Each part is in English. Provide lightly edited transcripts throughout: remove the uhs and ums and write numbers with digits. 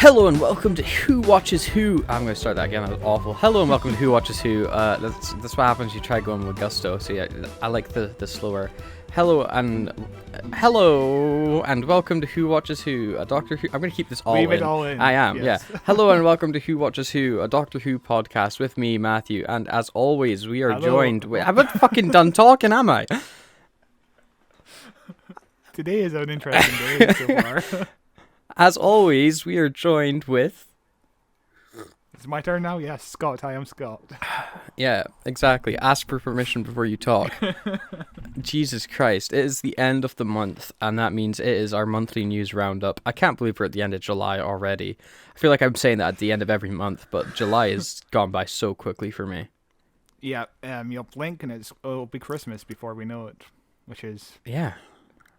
Hello and welcome to Who Watches Who. I'm going to start that again, that was awful. Hello and welcome to Who Watches Who. That's what happens, you try going with gusto, so yeah, I like the slower. Hello and welcome to Who Watches Who, a Doctor Who. I'm going to keep this all Leave in. it all in. I am, yes. Yeah. Hello and welcome to Who Watches Who, a Doctor Who podcast with me, Matthew, and as always, we are joined with... I haven't fucking done talking, am I? Today is an interesting day so far. As always, we are joined with... It's my turn now? Yes, Scott. Hi, I'm Scott. Yeah, exactly. Ask for permission before you talk. Jesus Christ. It is the end of the month, and that means it is our monthly news roundup. I can't believe we're at the end of July already. I feel like I'm saying that at the end of every month, but July has gone by so quickly for me. Yeah, you'll blink and it'll be Christmas before we know it, which is... Yeah.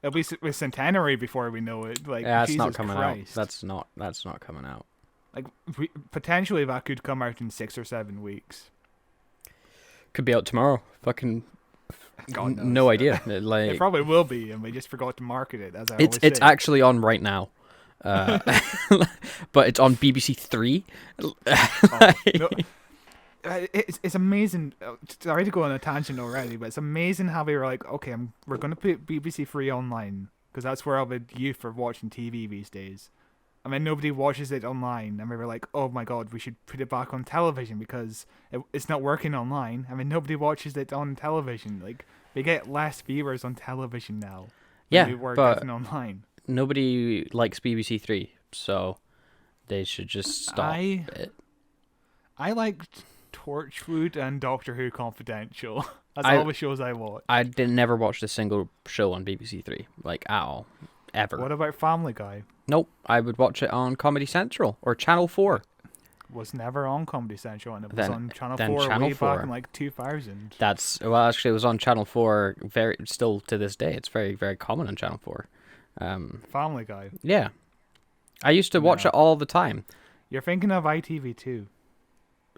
It'll be centenary before we know it. Like, Yeah, that's Jesus not coming Christ. out. That's not coming out. Like, potentially that could come out in 6 or 7 weeks. Could be out tomorrow. Fucking... God knows. No idea. Like, It probably will be, and we just forgot to market it, as I it's always say. actually on right now. But it's on BBC Three. No. It's amazing. Sorry to go on a tangent already, but it's amazing how we were like, okay, we're going to put BBC Three online because that's where all the youth are watching TV these days. I mean, nobody watches it online, and we were like, oh my god, we should put it back on television because it's not working online. I mean, nobody watches it on television. Like, we get less viewers on television now than we were getting online. Nobody likes BBC Three, so they should just stop it. I liked Torchwood and Doctor Who Confidential. That's all the shows I watch. I never watched a single show on BBC Three, like at all, ever. What about Family Guy? Nope, I would watch it on Comedy Central or Channel 4. Was never on Comedy Central, and it was on Channel 4 Channel way 4. back in like 2000. Actually, it was on Channel 4. Still to this day, it's very, very common on Channel 4. Family Guy. Yeah, I used to watch it all the time. You're thinking of ITV2.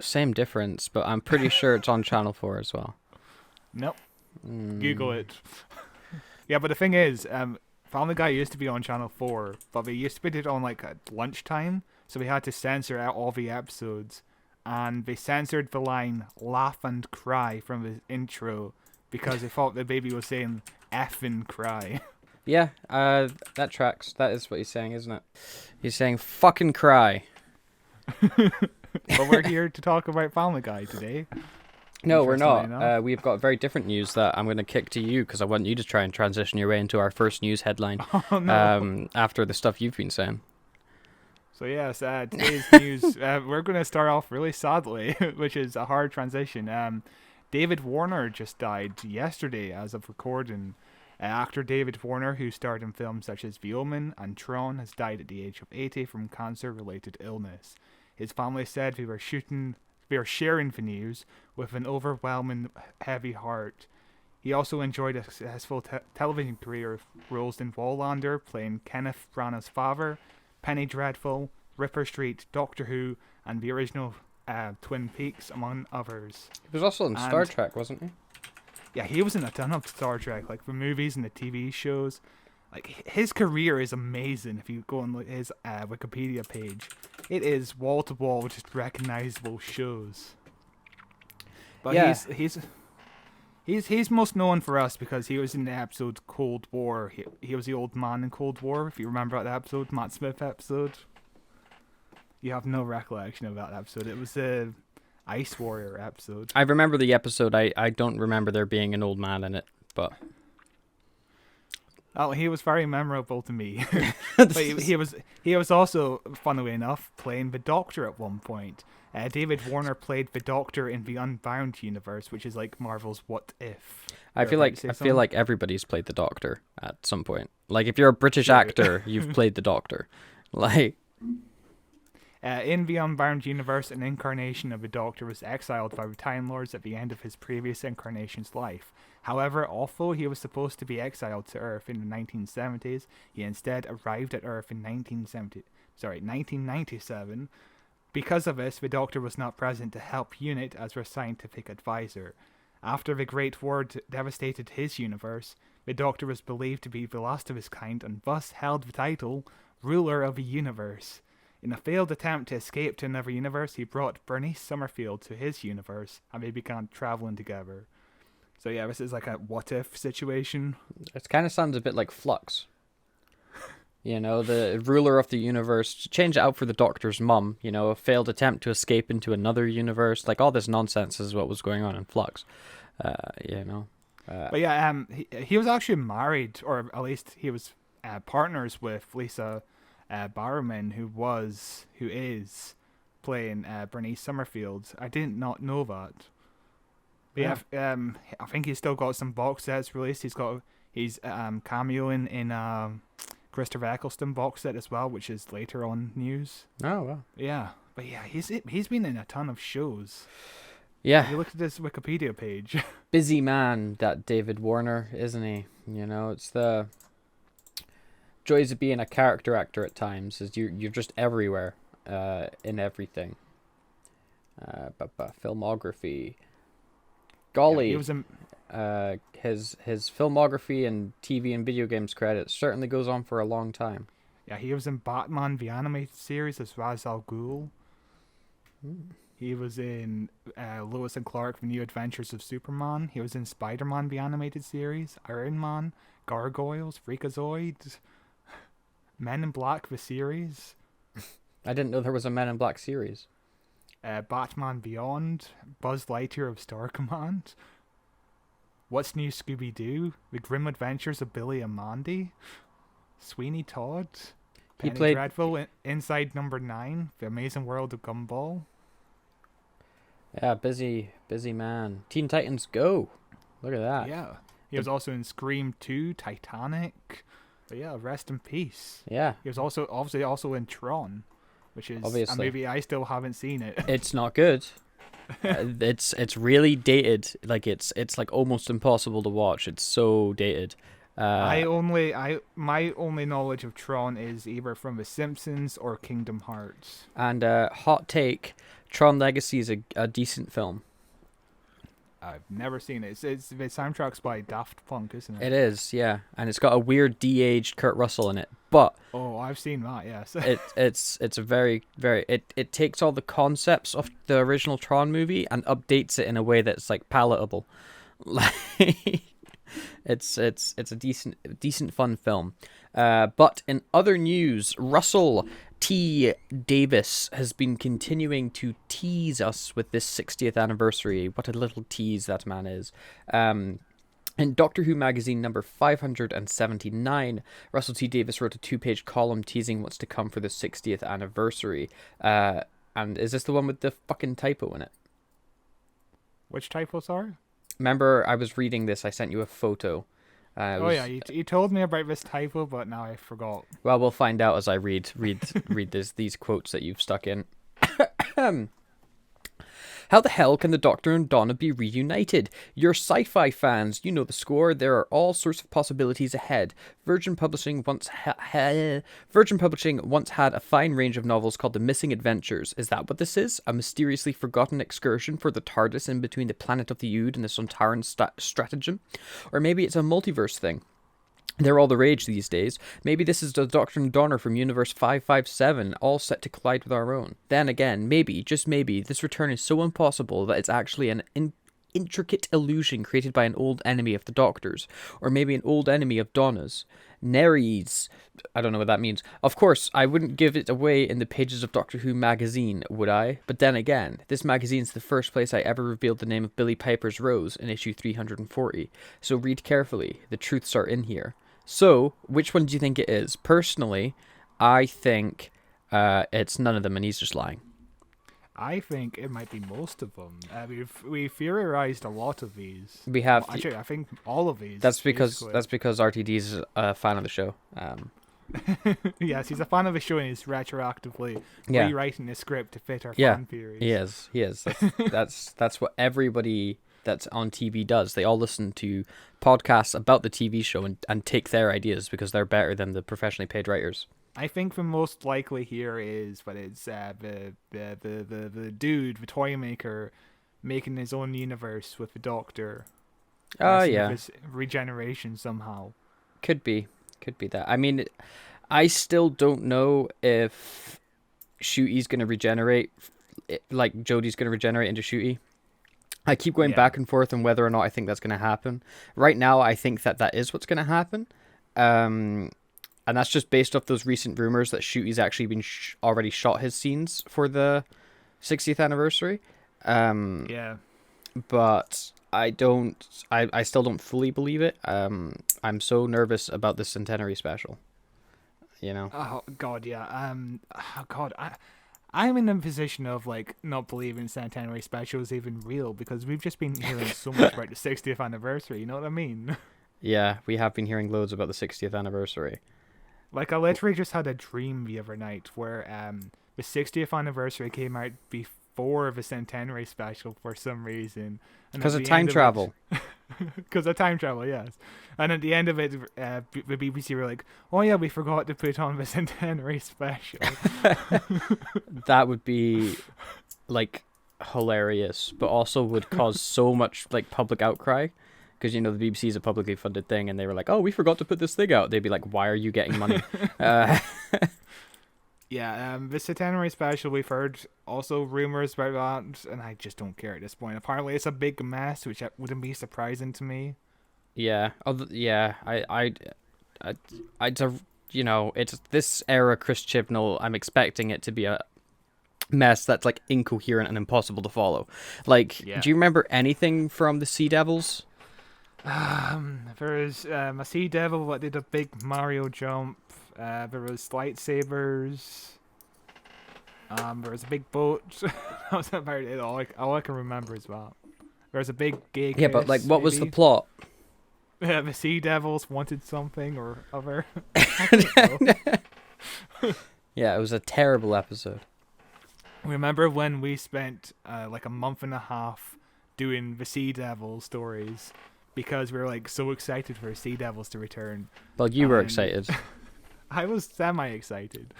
Same difference, but I'm pretty sure it's on Channel 4 as well. Nope. Google it. Yeah, but the thing is, Family Guy used to be on Channel 4, but they used to put it on like at lunchtime, so we had to censor out all the episodes, and they censored the line "laugh and cry" from the intro because they thought the baby was saying "F and cry." Yeah, that tracks. That is what he's saying, isn't it? He's saying "fucking cry." But we're here to talk about Family Guy today. No, we're not. We've got very different news that I'm going to kick to you because I want you to try and transition your way into our first news headline. Oh, no. After the stuff you've been saying. So yes, today's news, we're going to start off really sadly, which is a hard transition. David Warner just died yesterday as of recording. Actor David Warner, who starred in films such as The Omen and Tron, has died at the age of 80 from cancer-related illness. His family said we are sharing the news with an overwhelming, heavy heart. He also enjoyed a successful television career with roles in Wallander, playing Kenneth Branagh's father, Penny Dreadful, Ripper Street, Doctor Who, and the original Twin Peaks, among others. He was also in Star Trek, wasn't he? Yeah, he was in a ton of Star Trek, like the movies and the TV shows. Like, his career is amazing. If you go on his Wikipedia page, it is wall to wall, just recognizable shows. But yeah, he's most known for us because he was in the episode Cold War. He was the old man in Cold War. If you remember that episode, Matt Smith episode. You have no recollection of that episode. It was the Ice Warrior episode. I remember the episode. I don't remember there being an old man in it, but. Oh, he was very memorable to me. But he was also, funnily enough, playing the Doctor at one point. David Warner played the Doctor in the Unbound universe, which is like Marvel's What If. I feel like everybody's played the Doctor at some point. Like, if you're a British actor, you've played the Doctor. Like. In the Unbound universe, an incarnation of the Doctor was exiled by the Time Lords at the end of his previous incarnation's life. However, although he was supposed to be exiled to Earth in the 1970s, he instead arrived at Earth in 1997. Because of this, the Doctor was not present to help UNIT as their scientific advisor. After the Great War devastated his universe, the Doctor was believed to be the last of his kind and thus held the title Ruler of the Universe. In a failed attempt to escape to another universe, he brought Bernice Summerfield to his universe, and they began traveling together. So yeah, this is like a what-if situation. It kind of sounds a bit like Flux. You know, the ruler of the universe, change it out for the Doctor's mum, you know, a failed attempt to escape into another universe. Like, all this nonsense is what was going on in Flux, you know. But yeah, he was actually married, or at least he was partners with Lisa Barrowman, who is playing Bernice Summerfield. I did not know that. But yeah, I think he's still got some box sets released. He's cameoing in Christopher Eccleston box set as well, which is later on news. Oh, wow. Yeah, but yeah, he's been in a ton of shows. Yeah. If you look at this Wikipedia page. Busy man, that David Warner, isn't he? You know, it's the joys of being a character actor at times, is you're just everywhere, in everything. Filmography. Golly. Yeah, he was his filmography and TV and video games credits certainly goes on for a long time. Yeah, he was in Batman the Animated Series as Ra's al Ghul. He was in Lois and Clark: The New Adventures of Superman. He was in Spider-Man the Animated Series, Iron Man, Gargoyles, Freakazoid, Men in Black the series. I didn't know there was a Men in Black series. Batman Beyond, Buzz Lightyear of Star Command, What's New Scooby-Doo, The Grim Adventures of Billy and Mandy, Sweeney Todd, Penny Dreadful, Inside Number 9, The Amazing World of Gumball. Yeah, busy man. Teen Titans Go! Look at that. Yeah. He was also in Scream 2, Titanic. But yeah, rest in peace. Yeah. He was obviously also in Tron, which is obviously a movie I still haven't seen it. It's not good. It's really dated. Like it's like almost impossible to watch. It's so dated. My only knowledge of Tron is either from The Simpsons or Kingdom Hearts. And hot take, Tron Legacy is a decent film. I've never seen it. It's the soundtrack's by Daft Punk, isn't it? It is, yeah, and it's got a weird de-aged Kurt Russell in it. But I've seen that. Yes. it's a very it takes all the concepts of the original Tron movie and updates it in a way that's like palatable. Like it's a decent fun film. But in other news, Russell T. Davis has been continuing to tease us with this 60th anniversary. What a little tease that man is. In Doctor Who magazine number 579, Russell T. Davis wrote a 2-page column teasing what's to come for the 60th anniversary. And is this the one with the fucking typo in it? Which typo, sorry? Remember, I was reading this, I sent you a photo. You told me about this typo, but now I forgot. Well, we'll find out as I read these quotes that you've stuck in. How the hell can the Doctor and Donna be reunited? You're sci-fi fans, you know the score. There are all sorts of possibilities ahead. Virgin Publishing once had a fine range of novels called The Missing Adventures. Is that what this is? A mysteriously forgotten excursion for the TARDIS in between the Planet of the Ood and the Sontaran stratagem? Or maybe it's a multiverse thing. They're all the rage these days. Maybe this is the Doctor and Donner from Universe 557, all set to collide with our own. Then again, maybe, just maybe, this return is so impossible that it's actually an intricate illusion created by an old enemy of the Doctor's. Or maybe an old enemy of Donna's. Neres. I don't know what that means. Of course, I wouldn't give it away in the pages of Doctor Who magazine, would I? But then again, this magazine's the first place I ever revealed the name of Billy Piper's Rose in issue 340. So read carefully. The truths are in here. So, which one do you think it is? Personally, I think it's none of them and he's just lying. I think it might be most of them. We theorized a lot of these. We have. Actually, I think all of these. That's because RTD's a fan of the show. Yes, he's a fan of the show and he's retroactively rewriting the script to fit our fan theories. He is. That's what everybody that's on TV does. They all listen to podcasts about the TV show and take their ideas because they're better than the professionally paid writers. I think the most likely here is the dude, the toy maker, making his own universe with the Doctor. Oh yeah, his regeneration somehow. Could be that. I mean, I still don't know if Shooty's going to regenerate, like Jodie's going to regenerate into Shooty. I keep going back and forth on whether or not I think that's going to happen. Right now, I think that is what's going to happen. And that's just based off those recent rumors that Shooty's actually been already shot his scenes for the 60th anniversary. But I still don't fully believe it. I'm so nervous about the centenary special. You know? Oh God, yeah. I'm in a position of like not believing centenary special is even real because we've just been hearing so much about the 60th anniversary. You know what I mean? Yeah, we have been hearing loads about the 60th anniversary. Like, I literally just had a dream the other night where the 60th anniversary came out before the centenary special for some reason. Because of time travel. Because of time travel, yes. And at the end of it, the BBC were like, oh yeah, we forgot to put on the centenary special. That would be, like, hilarious, but also would cause so much, like, public outcry. Because, you know, the BBC is a publicly funded thing, and they were like, oh, we forgot to put this thing out. They'd be like, why are you getting money? Yeah, the centenary special, we've heard also rumors about that, and I just don't care at this point. Apparently, it's a big mess, which wouldn't be surprising to me. Yeah, you know, it's this era Chris Chibnall. I'm expecting it to be a mess that's like incoherent and impossible to follow. Like, do you remember anything from the Sea Devils? There is a Sea Devil that did a big Mario jump. There was lightsabers. There was a big boat. That was about it. All I can remember is that. There was a big gay kiss, but like, what was the plot? The Sea Devils wanted something or other. I don't know. Yeah, it was a terrible episode. Remember when we spent like a month and a half doing the Sea Devil stories because we were like so excited for Sea Devils to return? Well, you were excited. I was semi-excited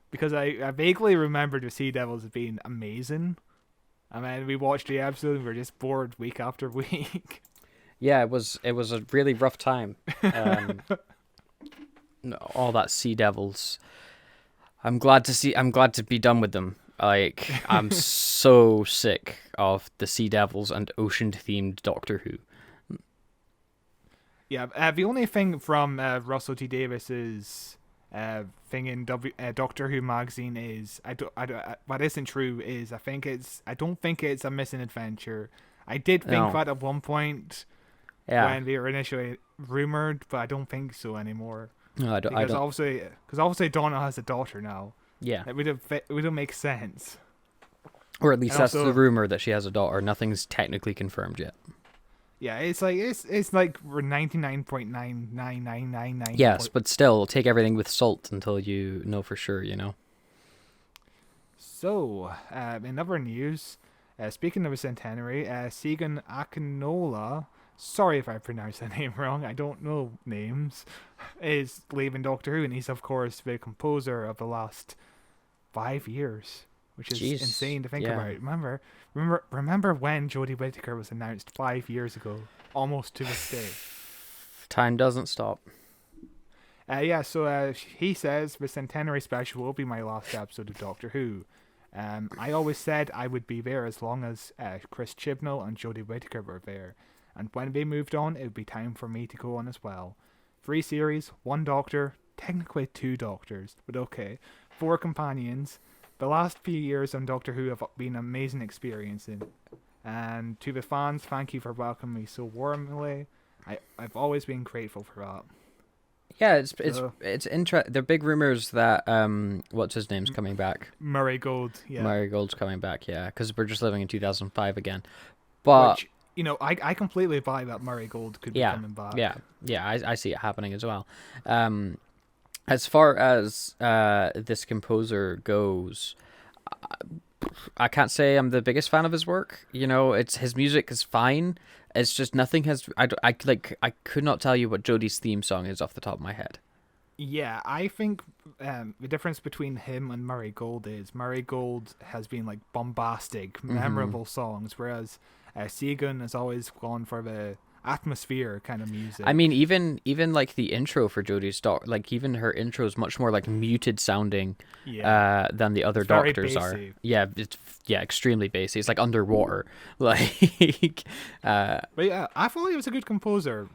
because I vaguely remembered the Sea Devils as being amazing. And then we watched the episode and we were just bored week after week. Yeah, it was a really rough time. All that Sea Devils. I'm glad to be done with them. Like, I'm so sick of the Sea Devils and ocean-themed Doctor Who. Yeah, the only thing from Russell T Davis's thing in Doctor Who magazine is what isn't true is I don't think it's a missing adventure. I did think that at one point when they were initially rumored, but I don't think so anymore. No, I don't. Because obviously Donna has a daughter now. Yeah, it would make sense. Or at least that's the rumor that she has a daughter. Nothing's technically confirmed yet. Yeah, it's like we're 99.9999. Yes, but still, take everything with salt until you know for sure. You know. So, in other news, speaking of a centenary, Segan Akinola, sorry if I pronounced that name wrong, I don't know names, is leaving Doctor Who, and he's of course the composer of the last 5 years, which is insane to think about. Remember when Jodie Whittaker was announced 5 years ago, almost to this day. Time doesn't stop. So he says the centenary special will be my last episode of Doctor Who. I always said I would be there as long as Chris Chibnall and Jodie Whittaker were there, and when they moved on, it would be time for me to go on as well. 3 series, 1 Doctor, technically 2 Doctors, but okay, 4 companions. The last few years on Doctor Who have been an amazing experience, and to the fans, thank you for welcoming me so warmly. I've always been grateful for that. Yeah, it's interesting. There are big rumors that what's his name's coming back. Murray Gold. Yeah. Murray Gold's coming back. Yeah, because we're just living in 2005 again. But I completely buy that Murray Gold could be coming back. Yeah, I see it happening as well. As far as this composer goes, I can't say I'm the biggest fan of his work. You know, his music is fine. It's just nothing has. I could not tell you what Jodie's theme song is off the top of my head. Yeah, I think the difference between him and Murray Gold is Murray Gold has been like bombastic, memorable songs, whereas Segan has always gone for the atmosphere kind of music. I mean, even like the intro for Jodie's like even her intro is much more like muted sounding than the other doctors are. Yeah, it's extremely bassy. It's like underwater. Like but yeah, I thought he was a good composer.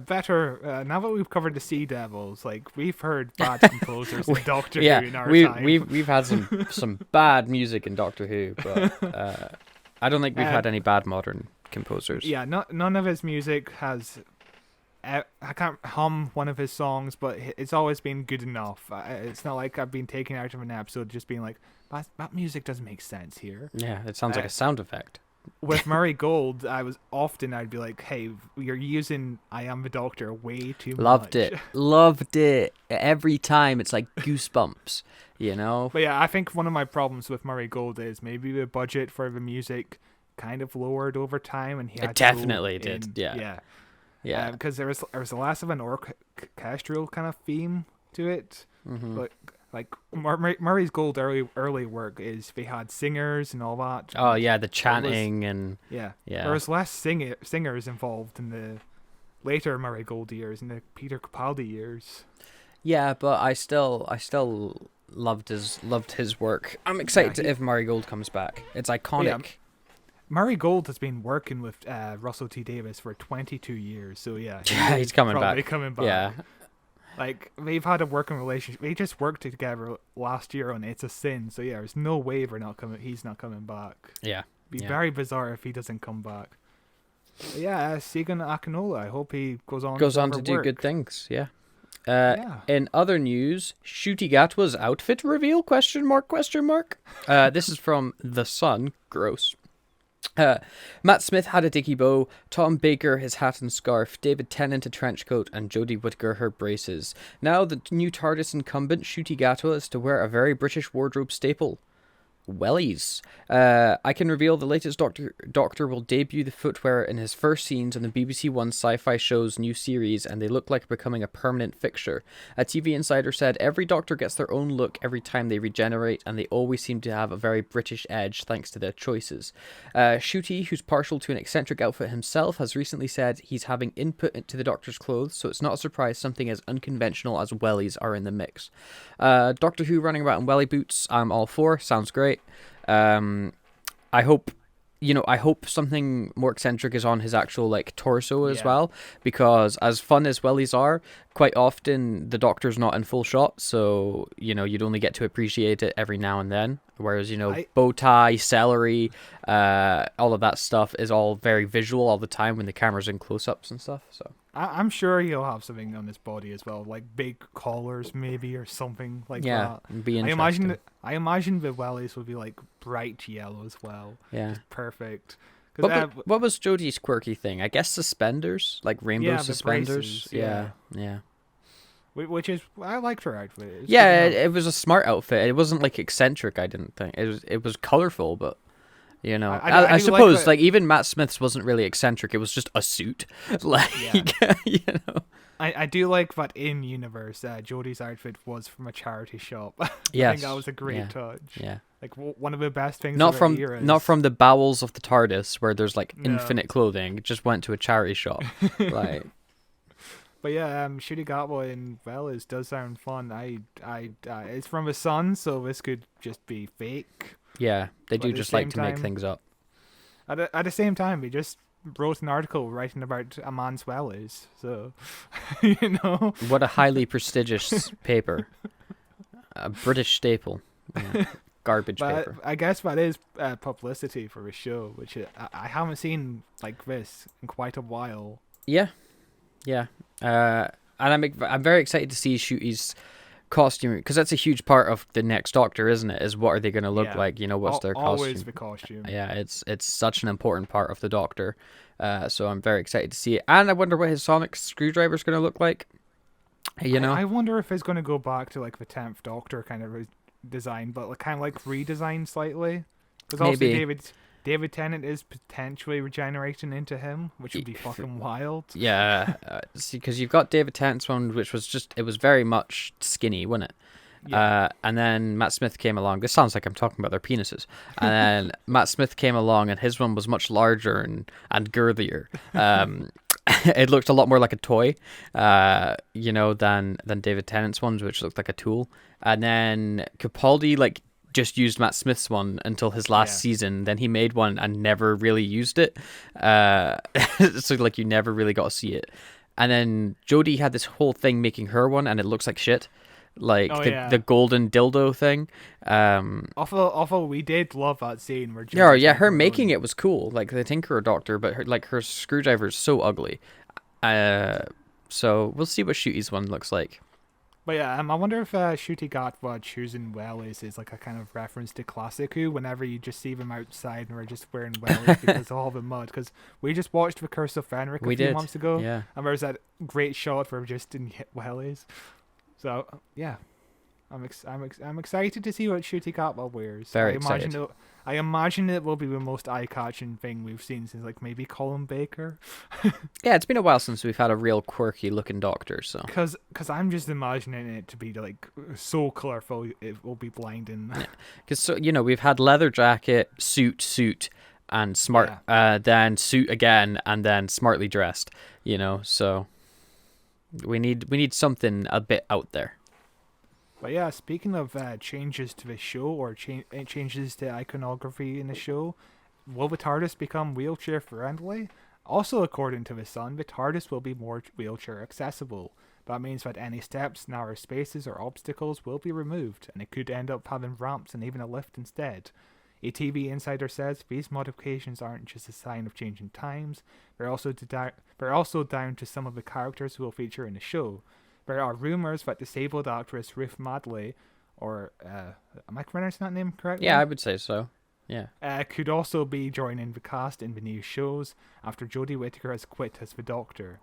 Better now that we've covered the Sea Devils, like we've heard bad composers in Doctor Who in our time. We've had some bad music in Doctor Who, but I don't think we've had any bad modern composers. Yeah, none of his music has. I can't hum one of his songs, but it's always been good enough. It's not like I've been taken out of an episode just being like, that music doesn't make sense here. Yeah, it sounds like a sound effect. With Murray Gold, I'd be like, hey, you're using I Am the Doctor way too much. Loved it. Every time it's like goosebumps, you know? But yeah, I think one of my problems with Murray Gold is maybe the budget for the music kind of lowered over time, and he had it definitely did. Yeah. Because there was less of an orchestral kind of theme to it. Mm-hmm. But like Murray's Gold early work is they had singers and all that. Oh yeah, the chanting and yeah. There was less singers involved in the later Murray Gold years and the Peter Capaldi years. Yeah, but I still loved his work. I'm excited if Murray Gold comes back. It's iconic. Yeah. Murray Gold has been working with Russell T Davies for 22 years, so yeah, he's coming back. Yeah. Like, they've had a working relationship. They just worked together last year on It's a Sin, so yeah, there's no way he's not coming back. Yeah. It'd be very bizarre if he doesn't come back. But yeah, Segan Akinola, I hope he goes on to do good things, yeah. In other news, Shooty Gatwas outfit reveal, question mark. This is from The Sun, gross. Matt Smith had a dicky bow, Tom Baker his hat and scarf, David Tennant a trench coat, and Jodie Whittaker her braces. Now the new TARDIS incumbent, Shooty Gatwa, is to wear a very British wardrobe staple. Wellies. I can reveal the latest Doctor will debut the footwear in his first scenes on the BBC One sci-fi show's new series, and they look like becoming a permanent fixture. A TV insider said every Doctor gets their own look every time they regenerate, and they always seem to have a very British edge thanks to their choices. Shooty, who's partial to an eccentric outfit himself, has recently said he's having input into the Doctor's clothes, so it's not a surprise something as unconventional as wellies are in the mix. Doctor Who running about in welly boots, I'm all for. Sounds great. I hope something more eccentric is on his actual like torso as well, because as fun as wellies are, quite often the Doctor's not in full shot, so you'd only get to appreciate it every now and then, whereas bow tie, celery, all of that stuff is all very visual all the time when the camera's in close-ups and stuff. So I'm sure he'll have something on his body as well, like big collars maybe, or something like that. Yeah, be interesting. I imagine the wellies would be like bright yellow as well. Yeah, just perfect. What was Jodie's quirky thing? I guess suspenders, like rainbow suspenders. Braces, yeah. Which is, I liked her outfit. It was a smart outfit. It wasn't like eccentric. I didn't think it was colorful, but. I suppose like even Matt Smith's wasn't really eccentric. It was just a suit. I do like that in universe. Jodie's outfit was from a charity shop. Yes. I think that was a great touch. Yeah. Like one of the best things. Not from the bowels of the TARDIS where there's like infinite clothing. It just went to a charity shop. Like. But yeah, Shooty Gatwa in Wellies does sound fun. It's from the Sun, so this could just be fake. Yeah, they do just like to make things up. At the same time, we just wrote an article writing about a man's wellies, so What a highly prestigious paper, a British staple, garbage paper. I guess that is publicity for a show, which I haven't seen like this in quite a while. Yeah. And I'm very excited to see Shooty's costume, because that's a huge part of the next Doctor, isn't it? Is what are they going to look like? What's their costume? Always the costume. Yeah, it's such an important part of the Doctor. So I'm very excited to see it, and I wonder what his sonic screwdriver is going to look like. I wonder if it's going to go back to like the 10th Doctor kind of design, but kind of like redesigned slightly. Because also David Tennant is potentially regenerating into him, which would be fucking wild. Yeah, because you've got David Tennant's one, which was it was very much skinny, wasn't it? Yeah. And then Matt Smith came along. This sounds like I'm talking about their penises. And then Matt Smith came along, and his one was much larger and girthier. it looked a lot more like a toy, than David Tennant's ones, which looked like a tool. And then Capaldi just used Matt Smith's one until his last season. Then he made one and never really used it. So you never really got to see it. And then Jodie had this whole thing making her one, and it looks like shit. The golden dildo thing. Awful. We did love that scene where. Her making it was cool, like the Tinkerer Doctor, but her screwdriver is so ugly. So we'll see what Shooty's one looks like. But yeah, I wonder if Shooty Gatwas choosing wellies is like a kind of reference to Classic Who. Whenever you just see them outside and we're just wearing wellies because of all the mud. Because we just watched The Curse of Fenric a few months ago, and there's that great shot where we're just in wellies. So yeah, I'm excited to see what Shooty Gatwas wears. Very excited. I imagine it will be the most eye-catching thing we've seen since maybe Colin Baker. Yeah, it's been a while since we've had a real quirky-looking Doctor. So because I'm just imagining it to be so colorful it will be blinding. Because we've had leather jacket, suit, and smart, then suit again, and then smartly dressed. So we need something a bit out there. But yeah, speaking of changes to the show or changes to iconography in the show, will the TARDIS become wheelchair friendly? Also, according to The Sun, the TARDIS will be more wheelchair accessible. That means that any steps, narrow spaces, or obstacles will be removed, and it could end up having ramps and even a lift instead. A TV insider says these modifications aren't just a sign of changing times, they're also down to some of the characters who will feature in the show. There are rumors that disabled actress Ruth Madley, or am I pronouncing that name correctly? Yeah, I would say so. Yeah. Could also be joining the cast in the new shows after Jodie Whittaker has quit as the Doctor.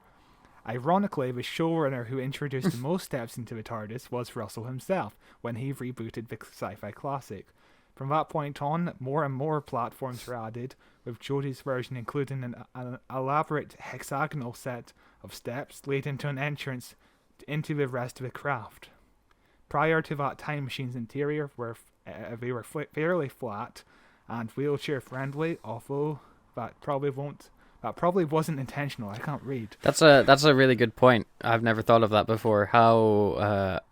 Ironically, the showrunner who introduced the most steps into the TARDIS was Russell himself when he rebooted the sci-fi classic. From that point on, more and more platforms were added, with Jodie's version including an elaborate hexagonal set of steps leading to an entrance into the rest of the craft. Prior to that, Time Machine's interior were fairly flat and wheelchair friendly, although that probably wasn't intentional. I can't read. That's a really good point. I've never thought of that before. How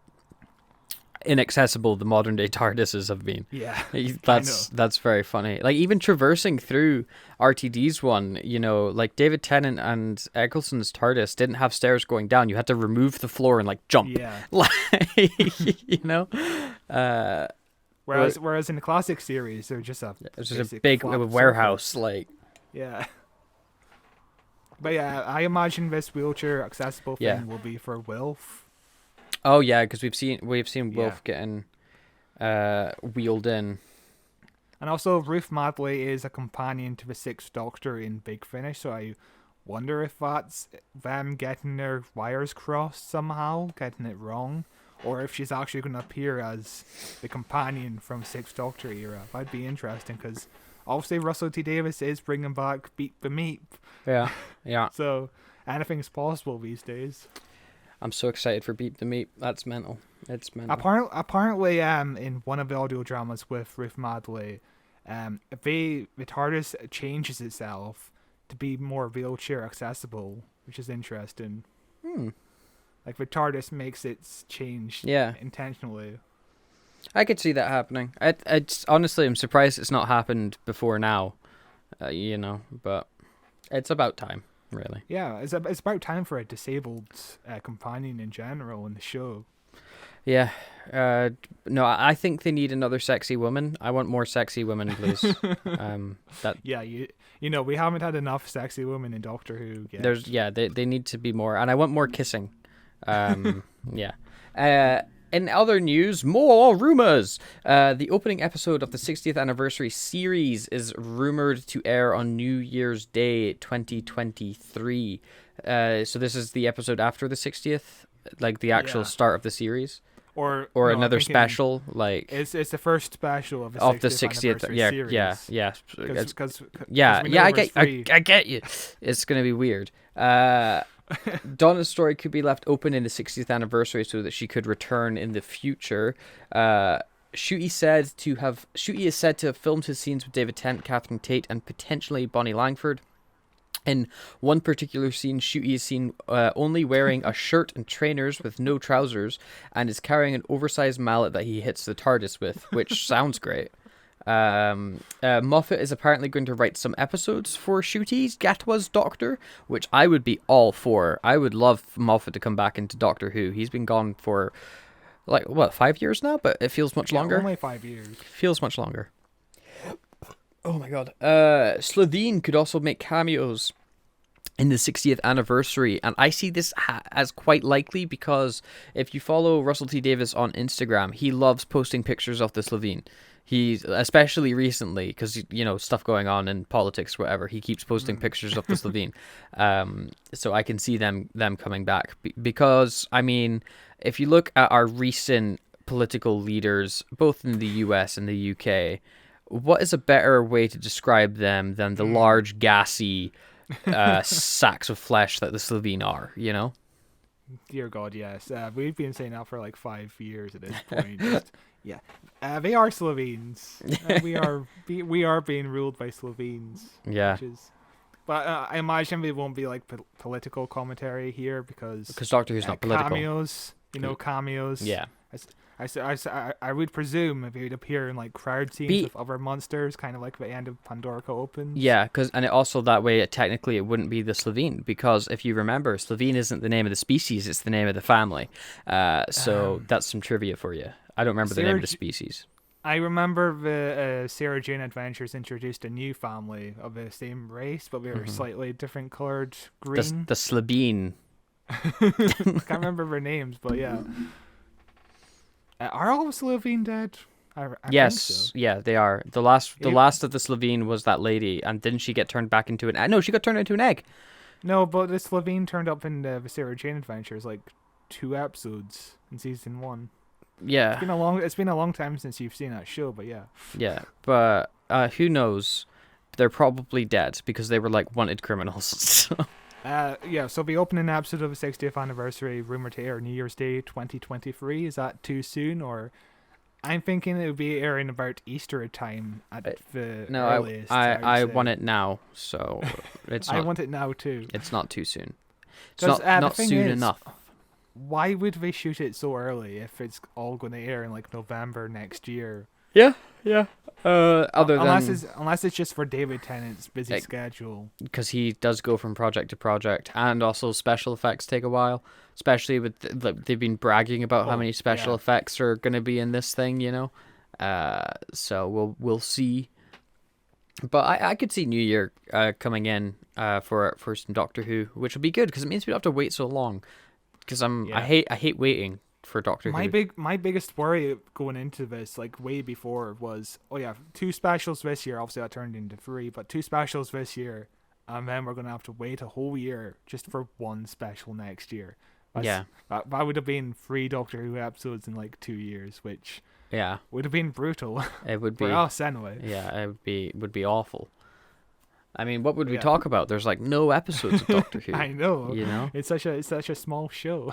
inaccessible the modern day TARDISes have been. Yeah, that's very funny. Even traversing through RTD's one, David Tennant and Eccleston's TARDIS didn't have stairs going down. You had to remove the floor and jump. Yeah. Whereas in the classic series, they're just a big warehouse. Yeah. But yeah, I imagine this wheelchair accessible thing will be for Wilf. Oh yeah, because we've seen Wilf getting wheeled in. And also, Ruth Madley is a companion to the Sixth Doctor in Big Finish, so I wonder if that's them getting their wires crossed somehow, getting it wrong, or if she's actually going to appear as the companion from Sixth Doctor era. That'd be interesting, because obviously Russell T Davies is bringing back Beat the Meat. Yeah. So anything's possible these days. I'm so excited for Beat the Meat. That's mental. It's mental. Apparently, in one of the audio dramas with Ruth Madley, the TARDIS changes itself to be more wheelchair accessible, which is interesting. The TARDIS makes its change intentionally. I could see that happening. It's honestly, I'm surprised it's not happened before now. But it's about time. Really. Yeah, it's about time for a disabled companion in general in the show. Yeah. No, I think they need another sexy woman. I want more sexy women, please. Yeah, we haven't had enough sexy women in Doctor Who yet. They need to be more, and I want more kissing. Yeah. In other news, more rumours. The opening episode of the 60th anniversary series is rumoured to air on New Year's Day 2023. So this is the episode after the 60th, the actual start of the series, or no, another special. It's the first special of the 60th anniversary series. I get you. It's gonna be weird. Donna's story could be left open in the 60th anniversary so that she could return in the future. Shooty is said to have filmed his scenes with David Tennant, Catherine Tate, and potentially Bonnie Langford. In one particular scene, Shooty is seen only wearing a shirt and trainers with no trousers, and is carrying an oversized mallet that he hits the TARDIS with, which sounds great. Moffat is apparently going to write some episodes for Shooty's Gatwas Doctor, which I would be all for. I would love Moffat to come back into Doctor Who. He's been gone for, 5 years now? But it feels much longer. Only 5 years. Feels much longer. Oh my god. Slovene could also make cameos in the 60th anniversary, and I see this as quite likely because if you follow Russell T Davies on Instagram, he loves posting pictures of the Slovene. He's, especially recently, because, stuff going on in politics, whatever, he keeps posting pictures of the Slovene. So I can see them coming back. Because, I mean, if you look at our recent political leaders, both in the US and the UK, what is a better way to describe them than the large, gassy sacks of flesh that the Slovene are, Dear God, yes. We've been saying that for like 5 years at this point. Yeah, they are Slovenes. We are being ruled by Slovenes. Yeah. But I imagine we won't be like political commentary here because Doctor Who's not political. Cameos. Yeah. I would presume if he'd appear in like crowd scenes with other monsters, kind of like the end of Pandorica opens. Yeah, and it also that way technically it wouldn't be the Slovene, because if you remember, Slovene isn't the name of the species; it's the name of the family. So that's some trivia for you. I don't remember the name of the species. I remember the Sarah Jane Adventures introduced a new family of the same race, but they were slightly different colored green. The Slovene. Can't remember their names, but yeah. Are all Slovene dead? I yes, think so. Yeah, they are. The last of the Slovene was that lady, and didn't she get turned back into an egg? No, she got turned into an egg. No, but the Slovene turned up in the Sarah Jane Adventures, like 2 episodes in season 1. Yeah, it's been a long time since you've seen that show, but yeah. Yeah, but who knows? They're probably dead because they were like wanted criminals. So the opening episode of the 60th anniversary, rumored to air New Year's Day 2023. Is that too soon? Or I'm thinking it would be airing about Easter time at the earliest. I want it now, so it's not. I want it now too. It's not too soon. It's not soon enough. Why would they shoot it so early if it's all going to air in like November next year? Yeah. Unless it's just for David Tennant's busy schedule, because he does go from project to project, and also special effects take a while, especially with they've been bragging about how many special effects are going to be in this thing, so we'll see. But I could see New Year coming in for some Doctor Who, which would be good because it means we don't have to wait so long. Because I hate waiting for Doctor Who. My biggest worry going into this, like way before, was 2 specials this year. Obviously, that turned into 3, but 2 specials this year, and then we're gonna have to wait a whole year just for 1 special next year. That would have been 3 Doctor Who episodes in like 2 years, which would have been brutal. It would for be us anyway. Yeah, it would be awful. I mean, what would we talk about? There's like no episodes of Doctor Who. I know. It's such a small show.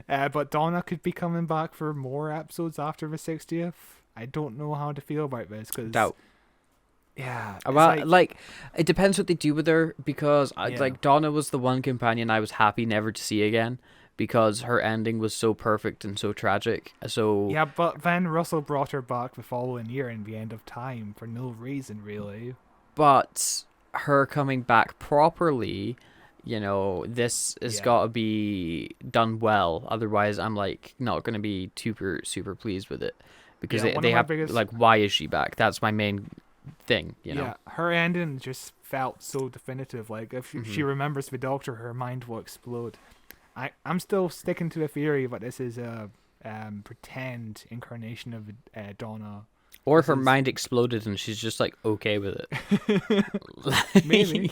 But Donna could be coming back for more episodes after the 60th. I don't know how to feel about this because doubt. Yeah. Well, it depends what they do with her, because Donna was the one companion I was happy never to see again, because her ending was so perfect and so tragic. So yeah, but then Russell brought her back the following year in The End of Time for no reason really. But her coming back properly, this has got to be done well. Otherwise, I'm not going to be super pleased with it, because they have why is she back? That's my main thing. Yeah, her ending just felt so definitive. Like if she remembers the Doctor, her mind will explode. I'm still sticking to the theory that this is a pretend incarnation of Donna. Or if her mind exploded and she's just okay with it. Maybe.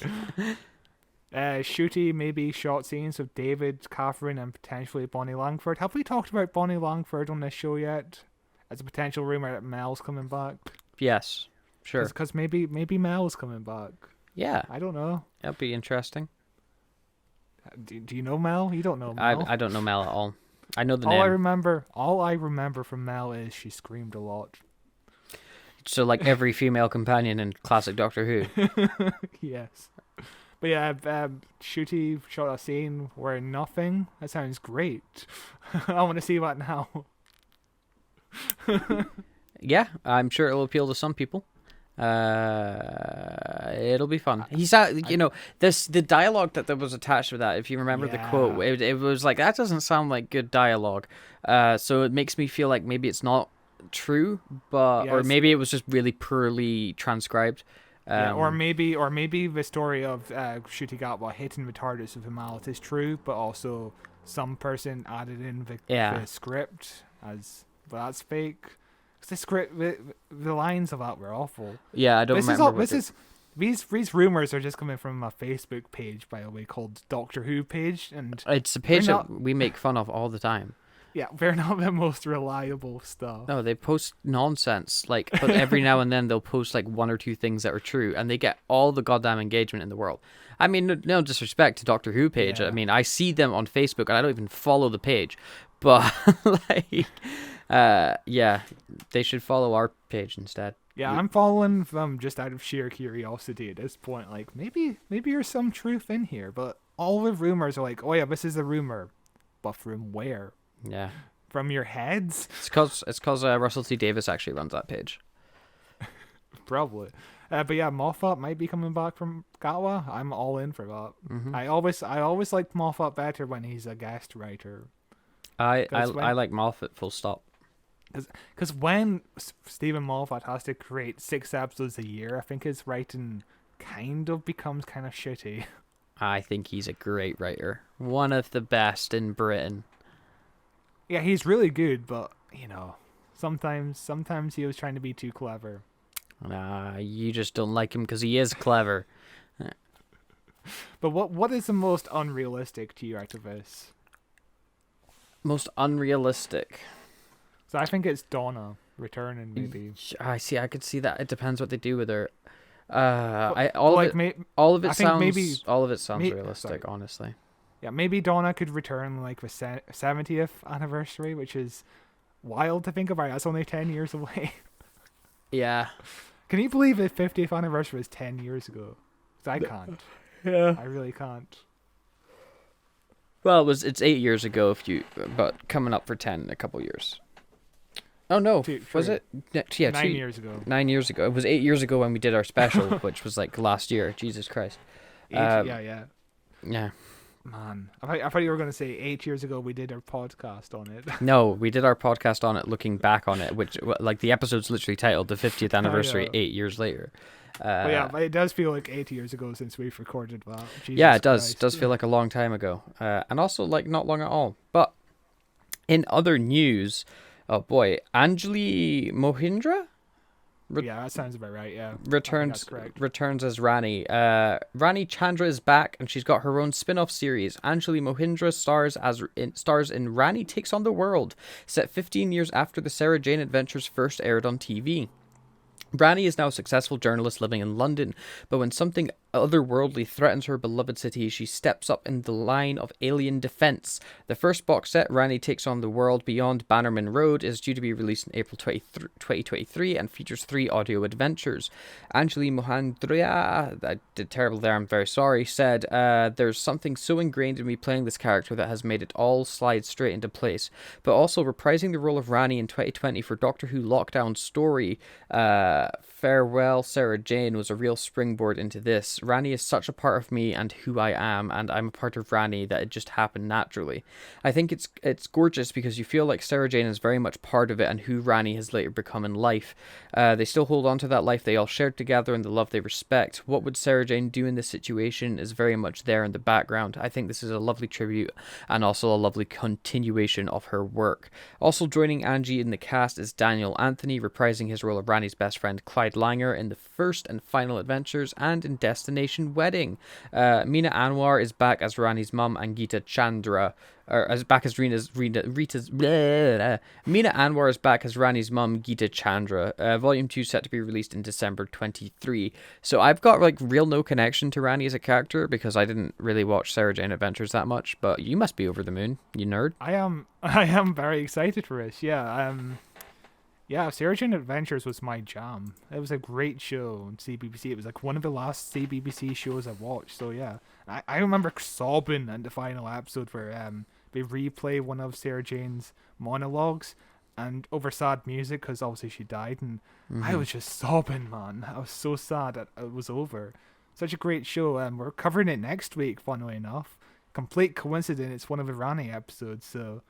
Shooty, maybe shot scenes of David, Catherine, and potentially Bonnie Langford. Have we talked about Bonnie Langford on this show yet? As a potential rumor that Mel's coming back? Yes, sure. Because maybe Mel's coming back. Yeah. I don't know. That'd be interesting. Do you know Mel? You don't know Mel. I don't know Mel at all. I know the name. All I remember from Mel is she screamed a lot. So every female companion in classic Doctor Who. Yes. But yeah, Shooty shot a scene where nothing. That sounds great. I want to see that now. Yeah, I'm sure it will appeal to some people. It'll be fun. He's the dialogue that was attached to that. If you remember the quote, it was like, that doesn't sound like good dialogue. So it makes me feel like maybe it's not true, but or maybe it was just really poorly transcribed. Or maybe the story of Shooty Gatwa hitting the TARDIS with a mallet is true, but also some person added in the script as, but that's fake. The script, the lines of that were awful. Yeah, I don't remember. These rumors are just coming from a Facebook page, by the way, called Doctor Who page, and it's a page that we make fun of all the time. Yeah, they're not the most reliable stuff. No, they post nonsense, but every now and then they'll post one or two things that are true, and they get all the goddamn engagement in the world. I mean, no disrespect to Doctor Who page. Yeah. I mean, I see them on Facebook, and I don't even follow the page, but yeah, they should follow our page instead. Yeah, I'm following them just out of sheer curiosity at this point. Maybe there's some truth in here, but all the rumors are oh yeah, this is a rumor, but from where? Yeah, from your heads. It's because Russell T Davies actually runs that page. Probably. But yeah, Moffat might be coming back from Gatwa. I'm all in for that. Mm-hmm. I always liked Moffat better when he's a guest writer. I like Moffat full stop. Because when Stephen Moffat has to create 6 episodes a year, I think his writing becomes kind of shitty. I think he's a great writer. One of the best in Britain. Yeah, he's really good, but, sometimes he was trying to be too clever. Nah, you just don't like him because he is clever. But what is the most unrealistic to you out of this? Most unrealistic? So I think it's Donna returning, maybe. I see. I could see that. It depends what they do with her. All of it sounds realistic, honestly. Yeah, maybe Donna could return the 70th anniversary, which is wild to think about. That's only 10 years away. Yeah. Can you believe the 50th anniversary was 10 years ago? 'Cause I can't. Yeah. I really can't. Well, it's 8 years ago but coming up for 10 in a couple years. Oh no, was it? Yeah, 9 years ago. 9 years ago. It was 8 years ago when we did our special, which was last year. Jesus Christ. Yeah. Man, I thought you were going to say 8 years ago we did our podcast on it. No, we did our podcast on it, looking back on it, which the episode's literally titled "The 50th Anniversary 8 years later." But it does feel like 8 years ago since we've recorded that. Jesus yeah, it does. Christ. It does feel like a long time ago, and also not long at all. But in other news, oh boy, Anjali Mohindra. Yeah, that sounds about right. Yeah, returns as Rani. Rani Chandra is back, and she's got her own spin-off series. Anjali Mohindra stars in Rani Takes on the World, set 15 years after the Sarah Jane Adventures first aired on TV. Rani is now a successful journalist living in London, but when something otherworldly threatens her beloved city, she steps up in the line of alien defense. The first box set, Rani Takes on the World Beyond Bannerman Road, is due to be released in April 2023 and features 3 audio adventures. Anjali Mohandria, I did terrible there, I'm very sorry, said, "There's something so ingrained in me playing this character that has made it all slide straight into place." But also reprising the role of Rani in 2020 for Doctor Who Lockdown Story, Farewell Sarah Jane, was a real springboard into this. Rani is such a part of me and who I am, and I'm a part of Rani, that it just happened naturally. I think it's gorgeous because you feel like Sarah Jane is very much part of it and who Rani has later become in life. They still hold on to that life they all shared together and the love they respect. What would Sarah Jane do in this situation is very much there in the background. I think this is a lovely tribute and also a lovely continuation of her work. Also joining Angie in the cast is Daniel Anthony, reprising his role of Rani's best friend Clyde Langer in the first and final adventures and in Destination Wedding. Mina Anwar is back as Rani's mum and Geeta Chandra. Mina Anwar is back as Rani's mum, Geeta Chandra. Volume 2 set to be released in December 23. So I've got real no connection to Rani as a character because I didn't really watch Sarah Jane Adventures that much, but you must be over the moon, you nerd. I am very excited for this, yeah. Yeah, Sarah Jane Adventures was my jam. It was a great show on CBBC. It was like one of the last CBBC shows I watched. So yeah, I remember sobbing at the final episode where they replay one of Sarah Jane's monologues and over sad music because obviously she died, and I was just sobbing, man. I was so sad that it was over. Such a great show, and we're covering it next week. Funnily enough, complete coincidence. It's one of the Rani episodes, so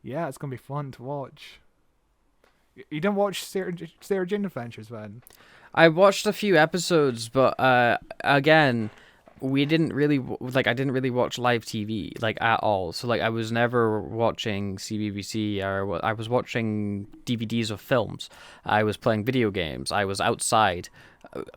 yeah, it's gonna be fun to watch. You didn't watch Sarah Jane Adventures, man? I watched a few episodes, but again, we didn't really I didn't really watch live TV like at all. So like I was never watching CBBC, or I was watching DVDs of films. I was playing video games. I was outside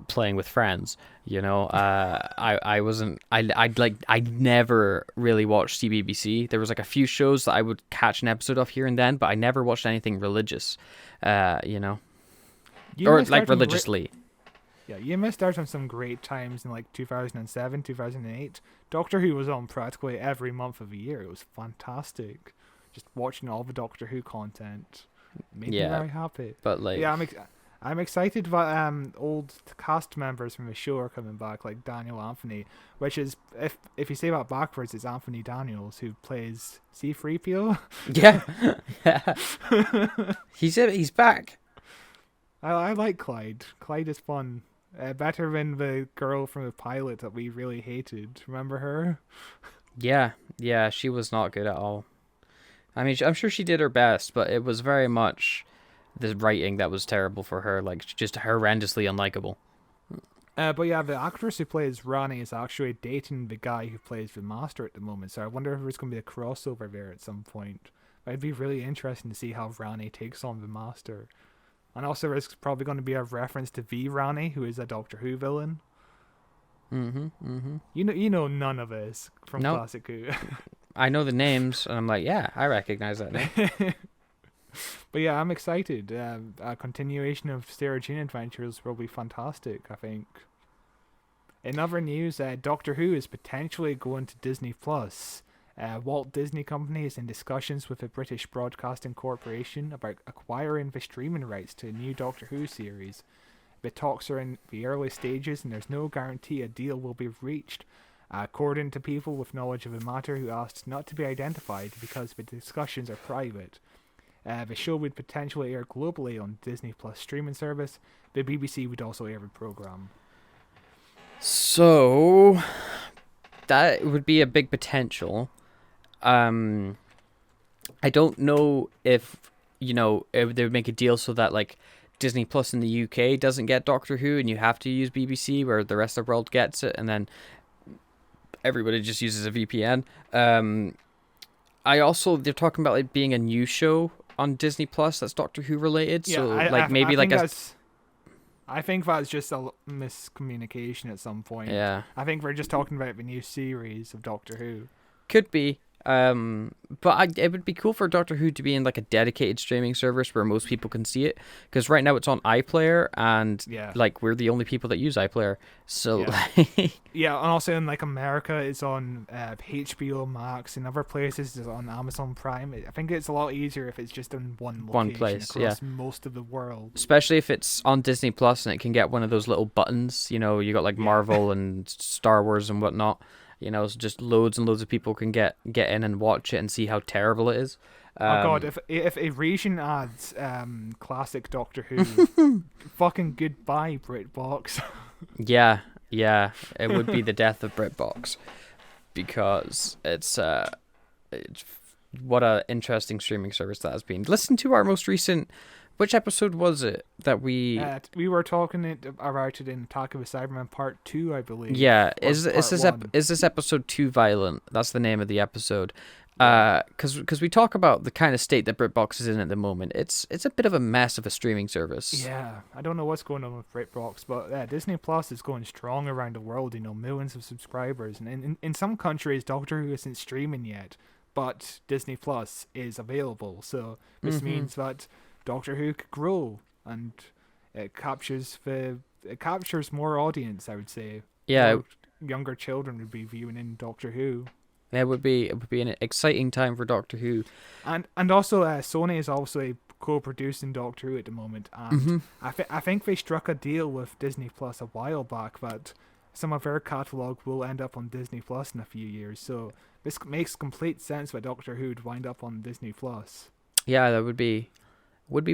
playing with friends. You know, I wasn't. I never really watched CBBC. There was like a few shows that I would catch an episode of here and then, but I never watched anything religious. You know, or like religiously. Yeah, you missed out on some great times in like 2007, 2008. Doctor Who was on practically every month of the year. It was fantastic. Just watching all the Doctor Who content made me very happy. But like, yeah, I'm excited that old cast members from the show are coming back, like Daniel Anthony, which is if you say that backwards, it's Anthony Daniels who plays C-3PO. Yeah, yeah. He's back. I like Clyde. Clyde is fun. Better than the girl from the pilot that we really hated. Remember her? Yeah, she was not good at all. I mean, I'm sure she did her best, but it was very much the writing that was terrible for her, like just horrendously unlikable. But yeah, the actress who plays Rani is actually dating the guy who plays the Master at the moment, so I wonder if there's going to be a crossover there at some point. It'd be really interesting to see how Rani takes on the Master. And also there's probably going to be a reference to V. Rani, who is a Doctor Who villain. You know none of this from Classic Who. I know the names, and I'm like, yeah, I recognize that name. But yeah, I'm excited. A continuation of Sarah Jane Adventures will be fantastic, I think. In other news, Doctor Who is potentially going to Disney Plus. Walt Disney Company is in discussions with the British Broadcasting Corporation about acquiring the streaming rights to a new Doctor Who series. The talks are in the early stages, and there's no guarantee a deal will be reached, according to people with knowledge of the matter who asked not to be identified because the discussions are private. The show would potentially air globally on Disney Plus streaming service. The BBC would also air the program. So that would be a big potential. I don't know if if they would make a deal so that like Disney Plus in the UK doesn't get Doctor Who and you have to use BBC where the rest of the world gets it, and then everybody just uses a VPN. They're talking about like being a new show on Disney Plus that's Doctor Who related. Yeah, so I think that's just a miscommunication at some point. Yeah. I think we're just talking about the new series of Doctor Who. Could be. But it would be cool for Doctor Who to be in like a dedicated streaming service where most people can see it, because right now it's on iPlayer, and like we're the only people that use iPlayer. So yeah, and also in like America it's on HBO Max, and other places it's on Amazon Prime. I think it's a lot easier if it's just in one place across most of the world. Especially if it's on Disney Plus and it can get one of those little buttons. You know, you got like Marvel and Star Wars and whatnot. You know, so just loads and loads of people can get in and watch it and see how terrible it is. Oh god, if a region adds classic Doctor Who, fucking goodbye BritBox. yeah, it would be the death of BritBox, because it's what a interesting streaming service that has been. Listen to our most recent. Which episode was it that we were talking about it in Attack of the Cybermen Part 2, I believe. Yeah, is this episode too violent? That's the name of the episode. Because we talk about the kind of state that BritBox is in at the moment. It's a bit of a mess of a streaming service. Yeah, I don't know what's going on with BritBox, but Disney Plus is going strong around the world. You know, millions of subscribers, and in some countries, Doctor Who isn't streaming yet, but Disney Plus is available. So this means that Doctor Who could grow, and it captures more audience, I would say. Yeah, younger children would be viewing in Doctor Who. It would be an exciting time for Doctor Who. And also Sony is also co-producing Doctor Who at the moment, and I think they struck a deal with Disney Plus a while back that some of their catalogue will end up on Disney Plus in a few years. So this makes complete sense that Doctor Who would wind up on Disney Plus. Yeah, that would be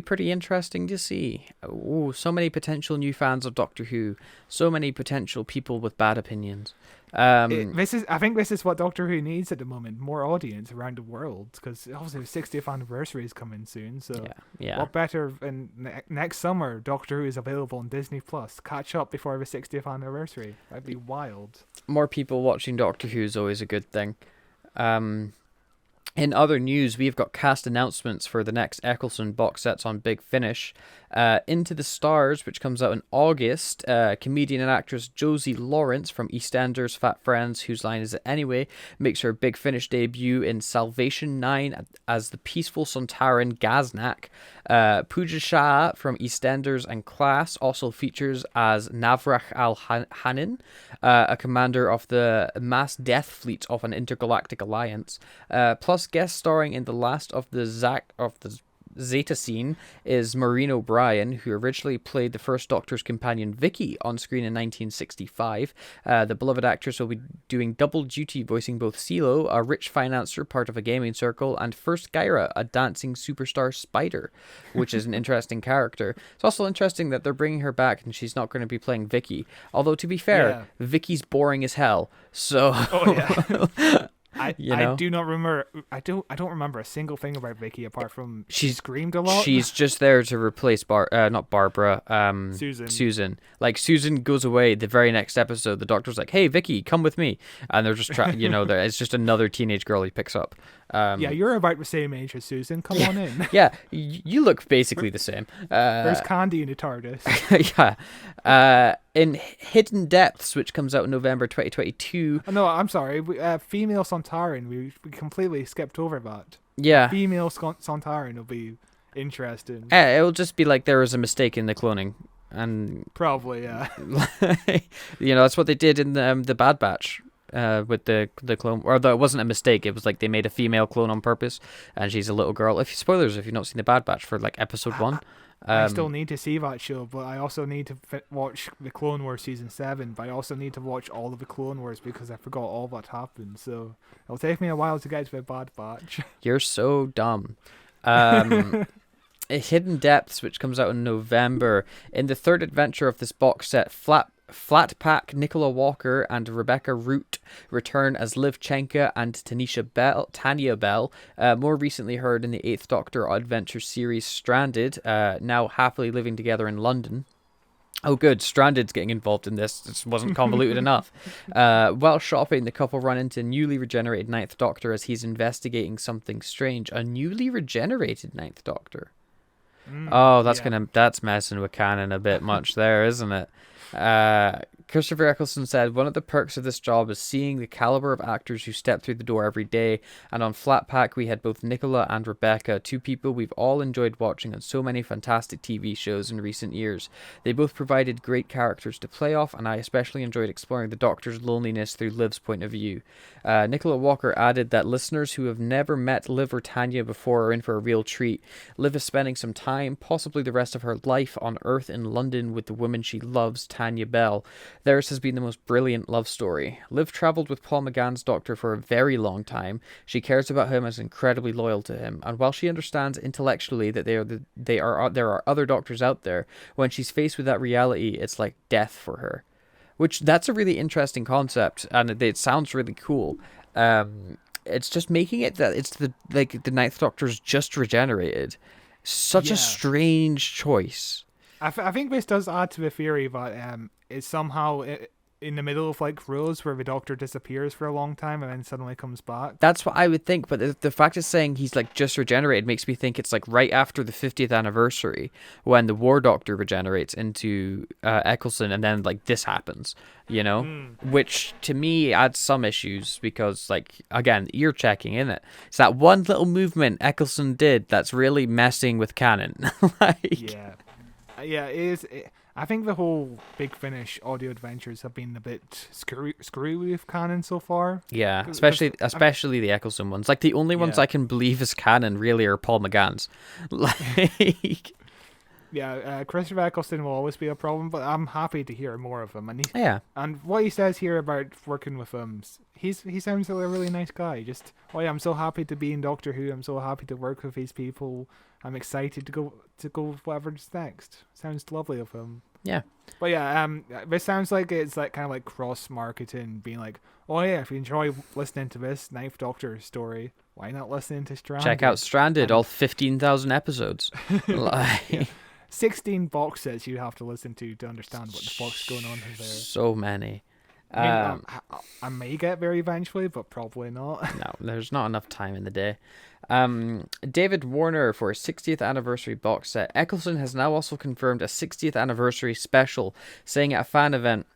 pretty interesting to see. Ooh, so many potential new fans of Doctor Who, so many potential people with bad opinions. I think this is what Doctor Who needs at the moment: more audience around the world, because obviously the 60th anniversary is coming soon. So yeah. what better than next summer? Doctor Who is available on Disney Plus. Catch up before the 60th anniversary. That'd be wild. More people watching Doctor Who is always a good thing. In other news, we've got cast announcements for the next Eccleston box sets on Big Finish. Into the Stars, which comes out in August. Comedian and actress Josie Lawrence from EastEnders Fat Friends, Whose Line Is It Anyway, makes her Big Finish debut in Salvation 9 as the peaceful Sontaran Gaznak. Pooja Shah from EastEnders and Class also features as Navrach al-Hanin, a commander of the mass death fleet of an intergalactic alliance. Plus, guest starring in the last of the Zeta scene is Maureen O'Brien, who originally played the first Doctor's companion Vicky on screen in 1965. The beloved actress will be doing double duty, voicing both CeeLo, a rich financier part of a gaming circle, and First Gyra, a dancing superstar spider, which is an interesting character. It's also interesting that they're bringing her back and she's not going to be playing Vicky. Although, to be fair, Vicky's boring as hell. So... I do not remember. I don't remember a single thing about Vicky apart from she screamed a lot. She's just there to replace not Barbara. Susan. Like, Susan goes away the very next episode. The Doctor's like, "Hey, Vicky, come with me," and they're just trying. It's just another teenage girl he picks up. You're about the same age as Susan. Come on in. Yeah, you look basically the same. There's candy in the TARDIS. In Hidden Depths, which comes out in November 2022. Oh, no, I'm sorry. Female Sontaran. We completely skipped over that. Yeah. Female Sontaran will be interesting. It'll just be like there was a mistake in the cloning. And probably, yeah. That's what they did in the Bad Batch. With the clone, although it wasn't a mistake, it was like they made a female clone on purpose, and she's a little girl. Spoilers if you've not seen the Bad Batch for like episode 1. I still need to see that show, but I also need to watch the Clone Wars season 7. But I also need to watch all of the Clone Wars because I forgot all that happened. So it'll take me a while to get to the Bad Batch. You're so dumb. Hidden Depths, which comes out in November. In the third adventure of this box set, Flatpack, Nicola Walker, and Rebecca Root return as Liv Chenka and Tanya Bell, more recently heard in the 8th Doctor adventure series Stranded, now happily living together in London. Oh good, Stranded's getting involved in this. This wasn't convoluted enough. While shopping, the couple run into newly regenerated 9th Doctor as he's investigating something strange. A newly regenerated 9th Doctor. That's messing with canon a bit much there, isn't it? Christopher Eccleston said, "One of the perks of this job is seeing the caliber of actors who step through the door every day, and on Flatpack we had both Nicola and Rebecca, two people we've all enjoyed watching on so many fantastic TV shows in recent years. They both provided great characters to play off, and I especially enjoyed exploring the Doctor's loneliness through Liv's point of view." Nicola Walker added that listeners who have never met Liv or Tanya before are in for a real treat. Liv is spending some time, possibly the rest of her life, on Earth in London with the woman she loves, Tanya Bell. Theirs has been the most brilliant love story. Liv travelled with Paul McGann's Doctor for a very long time. She cares about him and is incredibly loyal to him. And while she understands intellectually that there are other Doctors out there, when she's faced with that reality, it's like death for her. That's a really interesting concept, and it sounds really cool. It's just making it that it's the 9th Doctor's just regenerated. Such a strange choice. I think this does add to the theory that it's somehow in the middle of like Rose, where the Doctor disappears for a long time and then suddenly comes back. That's what I would think, but the fact of saying he's like just regenerated makes me think it's like right after the 50th anniversary when the War Doctor regenerates into Eccleston, and then like this happens, which to me adds some issues because, like, again, ear checking, isn't it? It's that one little movement Eccleston did that's really messing with canon. Yeah, it is. I think the whole Big Finish audio adventures have been a bit screwy with canon so far. Yeah, 'Cause especially the Eccleston ones. Like the only ones Yeah. I can believe is canon really are Paul McGann's. Like, Yeah, Christopher Eccleston will always be a problem, but I'm happy to hear more of him. yeah, And what he says here about working with him, he sounds like a really nice guy. Just, oh yeah, I'm so happy to be in Doctor Who. I'm so happy to work with these people. I'm excited to go with whatever's next. Sounds lovely of him. yeah. But yeah, this sounds like it's like kind of like cross marketing, being like, oh yeah, if you enjoy listening to this Ninth Doctor story, why not listen to Stranded? Check out Stranded, all 15,000 episods. Like, Yeah. 16 box sets you have to listen to understand what the fuck's going on there. so many. I mean, I may get there eventually, but probably not. No, there's not enough time in the day. David Warner for his 60th anniversary box set. Eccleston has now also confirmed a 60th anniversary special, saying at a fan event,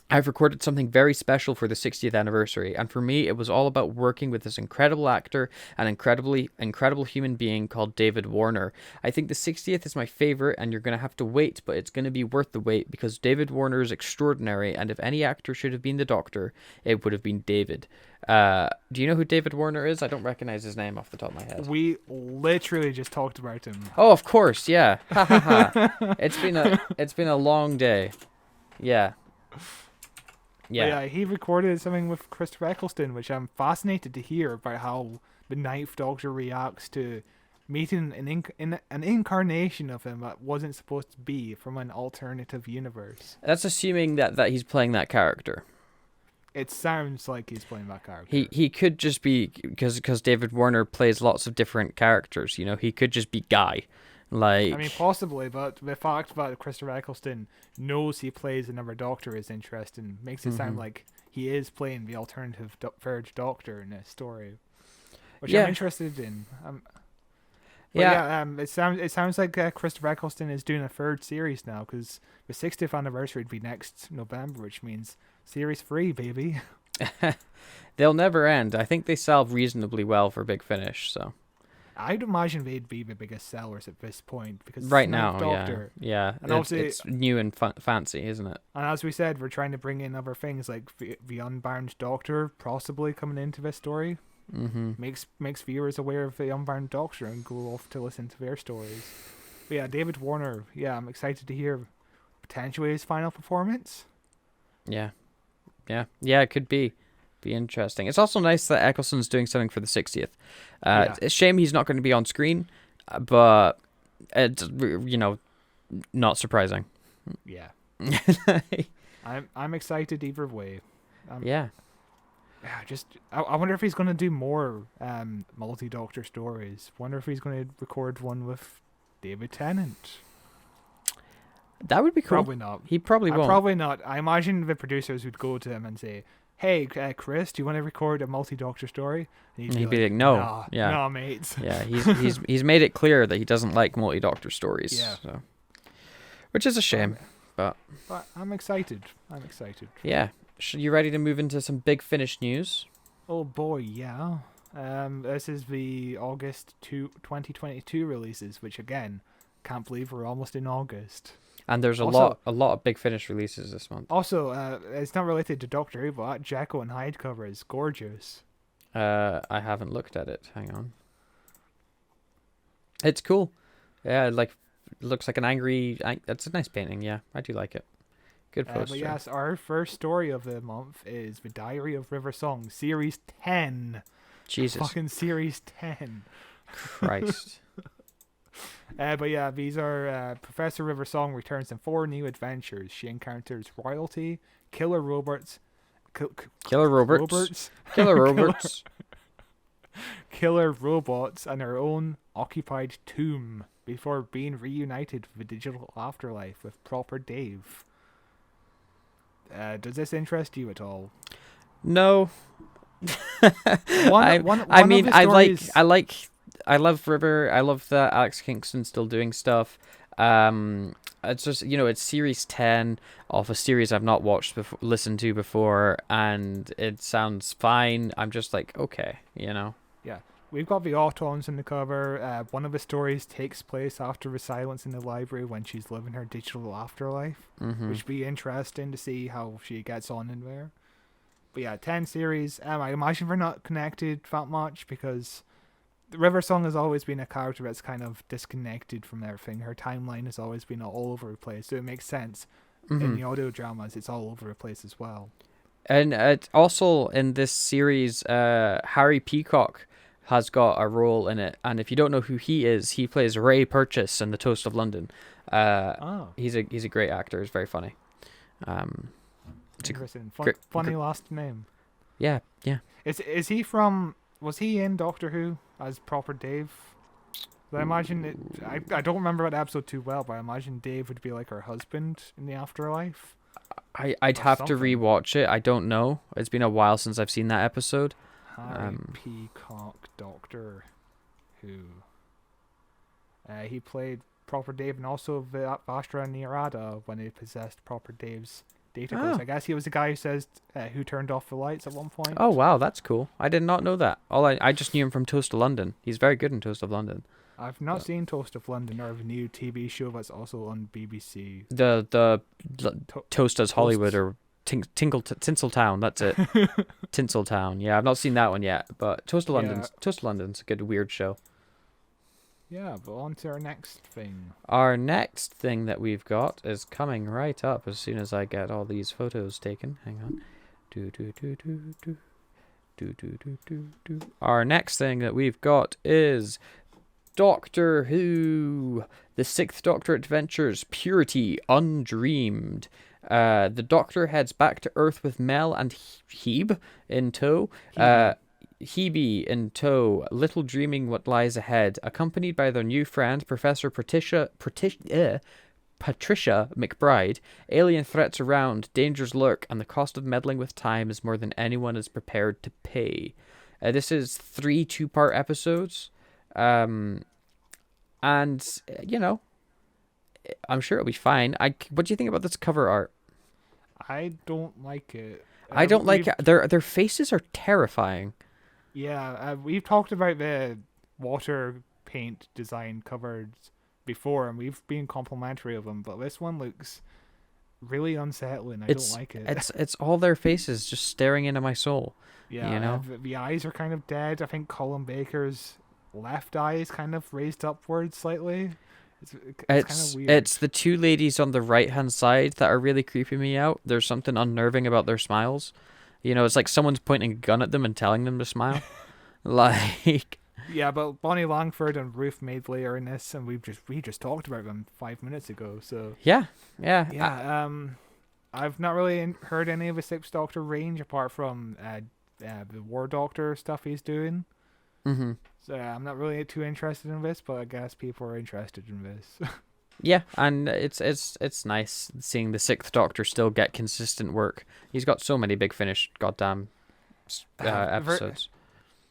I've recorded something very special for the 60th anniversary, and for me it was all about working with this incredible actor and incredible human being called David Warner. I think the 60th is my favorite, and you're going to have to wait, but it's going to be worth the wait because David Warner is extraordinary, and if any actor should have been the Doctor, it would have been David. Do you know who David Warner is? I don't recognize his name off the top of my head. We literally just talked about him. Oh, of course, yeah. Ha ha ha. It's been a long day. Yeah. Yeah. Yeah, he recorded something with Christopher Eccleston, which I'm fascinated to hear about how the Ninth Doctor reacts to meeting an incarnation of him that wasn't supposed to be from an alternative universe. That's assuming that he's playing that character. It sounds like he's playing that character. He could just be because David Warner plays lots of different characters. You know, he could just be Guy. Like, I mean, possibly, but the fact that Christopher Eccleston knows he plays another Doctor is interesting. Makes it sound like he is playing the alternative third Doctor in this story, which I'm interested in. It sounds like Christopher Eccleston is doing a third series now because the 60th anniversary would be next November, which means series 3, baby. They'll never end. I think they sell reasonably well for Big Finish, so. I'd imagine they'd be the biggest sellers at this point because right it's now, Doctor. yeah, And it's new and fancy, isn't it? And as we said, we're trying to bring in other things like the Unbound Doctor possibly coming into this story. Mm-hmm. Makes viewers aware of the Unbound Doctor and go off to listen to their stories. But yeah, David Warner. Yeah, I'm excited to hear potentially his final performance. Yeah, it could be interesting. It's also nice that Eccleston's doing something for the 60th. It's a shame he's not going to be on screen, but it's, not surprising. Yeah. I'm excited either way. Yeah. I wonder if he's going to do more multi-Doctor stories. Wonder if he's going to record one with David Tennant. That would be cool. Probably not. He probably won't. Probably not. I imagine the producers would go to him and say, hey, Chris, do you want to record a multi-Doctor story? And he'd be like, no. Nah, yeah. No, mate. Yeah, he's made it clear that he doesn't like multi-Doctor stories. Yeah. So. Which is a shame, but I'm excited. Yeah. You ready to move into some Big Finish news? Oh boy, yeah. This is the August 2022 releases, which again, can't believe we're almost in August. And there's a lot of Big Finish releases this month. Also, it's not related to Doctor Who, but that Jekyll and Hyde cover is gorgeous. I haven't looked at it. Hang on. It's cool. Yeah, it looks like an angry. That's a nice painting. Yeah, I do like it. Good poster. But yes, our first story of the month is The Diary of River Song, Series 10. Jesus. Fucking Series 10. Christ. But yeah, these are Professor River Song returns in 4 new adventures. She encounters royalty, killer robots, Killer robots, and her own occupied tomb before being reunited with the digital afterlife with proper Dave. Does this interest you at all? No. I love River. I love that Alex Kingston's still doing stuff. It's just, it's series 10 of a series I've not listened to before, and it sounds fine. I'm just like, okay, Yeah. we've got the Autons in the cover. One of the stories takes place after the silence in the library when she's living her digital afterlife, which would be interesting to see how she gets on in there. But yeah, 10 series. I imagine they're not connected that much because River Song has always been a character that's kind of disconnected from everything. Her timeline has always been all over the place, so it makes sense. In the audio dramas, it's all over the place as well. And also in this series, Harry Peacock has got a role in it. And if you don't know who he is, he plays Ray Purchase in The Toast of London. He's a great actor. He's very funny. Interesting. Funny last name. Yeah. Is he from? Was he in Doctor Who as proper Dave? I imagine I don't remember that episode too well, but I imagine Dave would be like her husband in the afterlife. I'd have to rewatch it. I don't know. It's been a while since I've seen that episode. Harry Peacock, Doctor Who. He played proper Dave and also Vastra and Nirada when he possessed proper Dave's database. I guess he was the guy who says who turned off the lights at one point. Oh wow, that's cool. I did not know that. I just knew him from Toast of London. He's very good in Toast of London. I've not seen Toast of London or the new TV show that's also on BBC. The Toast as Hollywood or Tinseltown. That's it. Tinseltown. Yeah, I've not seen that one yet, but Toast of London's a good weird show. Yeah, but on to our next thing. Our next thing that we've got is coming right up as soon as I get all these photos taken. Hang on. Our next thing that we've got is Doctor Who, the Sixth Doctor Adventures, Purity Undreamed. The Doctor heads back to Earth with Mel and Hebe in tow. Hebe in tow, little dreaming what lies ahead, accompanied by their new friend, Professor Patricia McBride. Alien threats around, dangers lurk, and the cost of meddling with time is more than anyone is prepared to pay. This is 3 two-part episodes. And you know, I'm sure it'll be fine. What do you think about this cover art? I don't like it. I don't like it. Their faces are terrifying. Yeah, we've talked about the water paint design covers before, and we've been complimentary of them, but this one looks really unsettling. I don't like it. It's all their faces just staring into my soul. Yeah, you know? The eyes are kind of dead. I think Colin Baker's left eye is kind of raised upwards slightly. It's kind of weird. It's the two ladies on the right-hand side that are really creeping me out. There's something unnerving about their smiles. You know, it's like someone's pointing a gun at them and telling them to smile. Like... Yeah, but Bonnie Langford and Ruth Madeley are in this, and we just talked about them 5 minutes ago. So yeah. I've not really heard any of the Sixth Doctor range apart from the War Doctor stuff he's doing. Mm-hmm. So I'm not really too interested in this, but I guess people are interested in this. Yeah, and it's nice seeing the Sixth Doctor still get consistent work. He's got so many Big Finish goddamn episodes.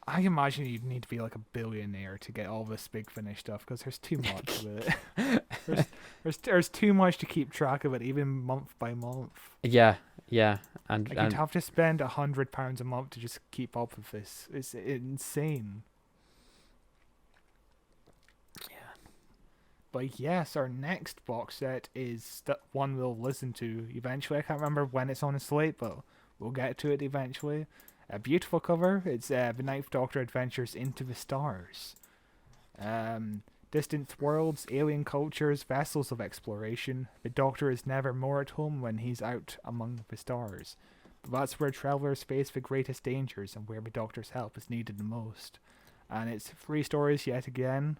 I imagine you'd need to be like a billionaire to get all this Big Finish stuff because there's too much of it. there's too much to keep track of it, even month by month. Yeah, and you'd have to spend £100 a month to just keep up with this. It's insane. But yes, our next box set is one we'll listen to eventually. I can't remember when it's on the slate, but we'll get to it eventually. A beautiful cover. It's the Ninth Doctor Adventures into the Stars. Distant worlds, alien cultures, vessels of exploration. The Doctor is never more at home when he's out among the stars. But that's where travelers face the greatest dangers and where the Doctor's help is needed the most. And it's 3 stories yet again.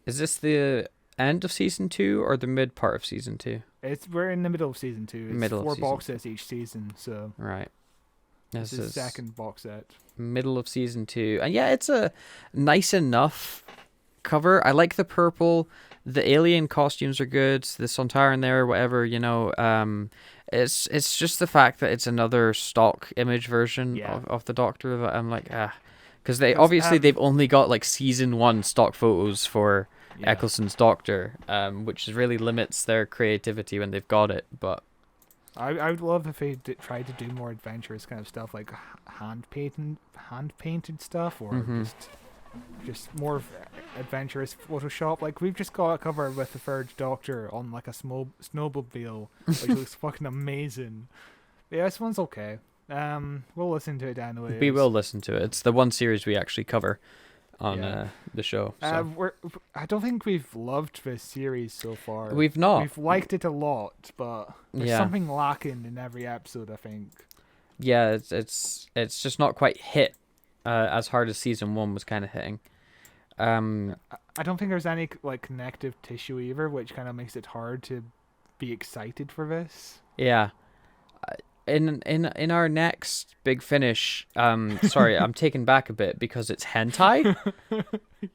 Is this the end of season 2 or the mid part of season 2? We're in the middle of season 2. It's 4 box sets each season, so right. This is the second box set. Middle of season 2, and yeah, it's a nice enough cover. I like the purple. The alien costumes are good. The Sontaran there, whatever, you know. It's just the fact that it's another stock image version of the Doctor that I'm like, because they've only got like season 1 stock photos for Eccleston's Doctor, which really limits their creativity when they've got it. But I would love if they tried to do more adventurous kind of stuff, like hand painted stuff, or just more adventurous Photoshop. Like we've just got a cover with the Third Doctor on like a snowmobile, which looks fucking amazing. Yeah, this one's okay. We'll listen to it anyway. We will listen to it. It's the one series we actually cover on the show. So. I don't think we've loved this series so far. We've not. We've liked it a lot, but there's something lacking in every episode, I think. Yeah, it's just not quite hit as hard as season 1 was kind of hitting. I don't think there's any like connective tissue either, which kind of makes it hard to be excited for this. Yeah. In our next big finish, sorry, I'm taken back a bit because it's hentai.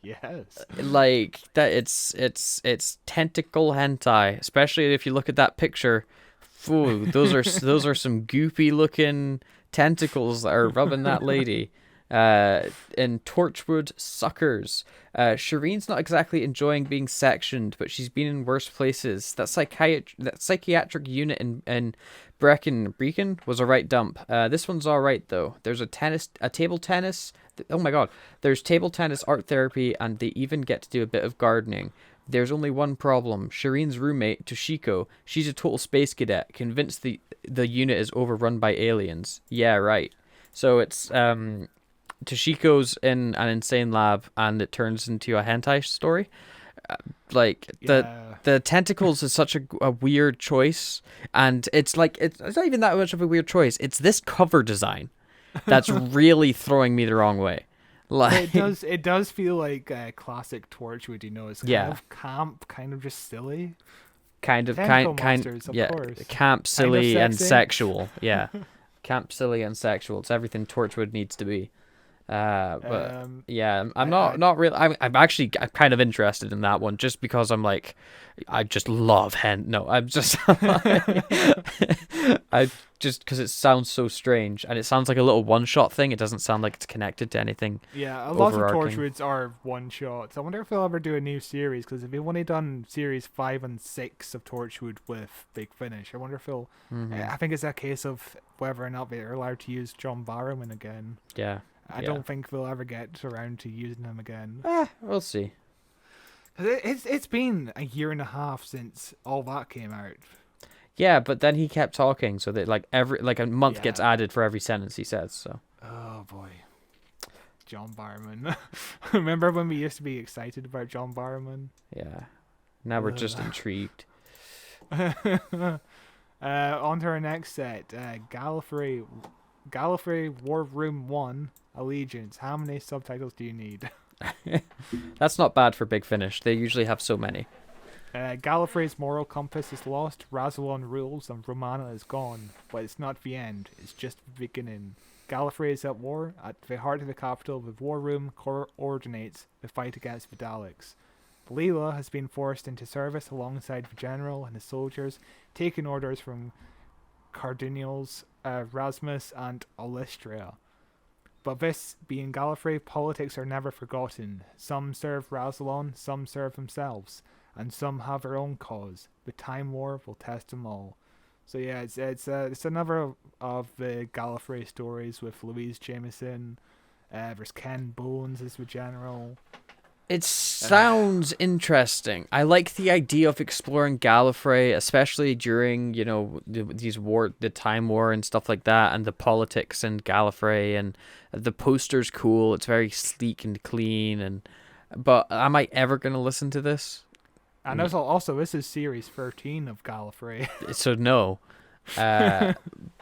Yes. Like that, it's tentacle hentai, especially if you look at that picture. Ooh, those are some goopy looking tentacles that are rubbing that lady. In Torchwood Suckers, Shireen's not exactly enjoying being sectioned, but she's been in worse places. That psychiatric unit in Brecon was a right dump. This one's all right though. There's a table tennis. Oh my god, there's table tennis, art therapy, and they even get to do a bit of gardening. There's only one problem. Shireen's roommate, Toshiko, she's a total space cadet, convinced the unit is overrun by aliens. Yeah, right. So it's Toshiko's in an insane lab, and it turns into a hentai story. The tentacles is such a weird choice, and it's like it's not even that much of a weird choice. It's this cover design that's really throwing me the wrong way. Like it does feel like classic Torchwood, you know. It's kind of camp, kind of just silly. Kind of camp, silly, and sexual. Yeah. Camp, silly, and sexual. It's everything Torchwood needs to be. But I'm not really. I'm actually kind of interested in that one just because I'm like, I just love I'm just, I just because it sounds so strange and it sounds like a little one-shot thing. It doesn't sound like it's connected to anything. Yeah, a lot of Torchwoods are one-shots. I wonder if they'll ever do a new series, because if they've only done series 5 and 6 of Torchwood with Big Finish, I wonder if they'll. I think it's a case of whether or not they're allowed to use John Barrowman again. Yeah. I don't think they'll ever get around to using him again. We'll see. It's been a year and a half since all that came out. Yeah, but then he kept talking, so that a month gets added for every sentence he says. So. Oh boy, John Barrowman. Remember when we used to be excited about John Barrowman? Yeah. Now we're just intrigued. On to our next set, Gallifrey War Room 1. Allegiance. How many subtitles do you need? That's not bad for Big Finish. They usually have so many. Gallifrey's moral compass is lost, Rassilon rules, and Romana is gone. But it's not the end. It's just the beginning. Gallifrey is at war. At the heart of the capital, the War Room coordinates the fight against the Daleks. Leela has been forced into service alongside the General and his soldiers, taking orders from Cardinals Rasmus and Alistria. But this being Gallifrey, politics are never forgotten. Some serve Rassilon, some serve themselves, and some have their own cause. The Time War will test them all. So yeah, it's another of the Gallifrey stories with Louise Jameson. There's Ken Bones as the General. It sounds interesting. I like the idea of exploring Gallifrey, especially during, the Time War and stuff like that, and the politics in Gallifrey, and the poster's cool. It's very sleek and clean, but am I ever going to listen to this? And also, this is series 13 of Gallifrey. So no.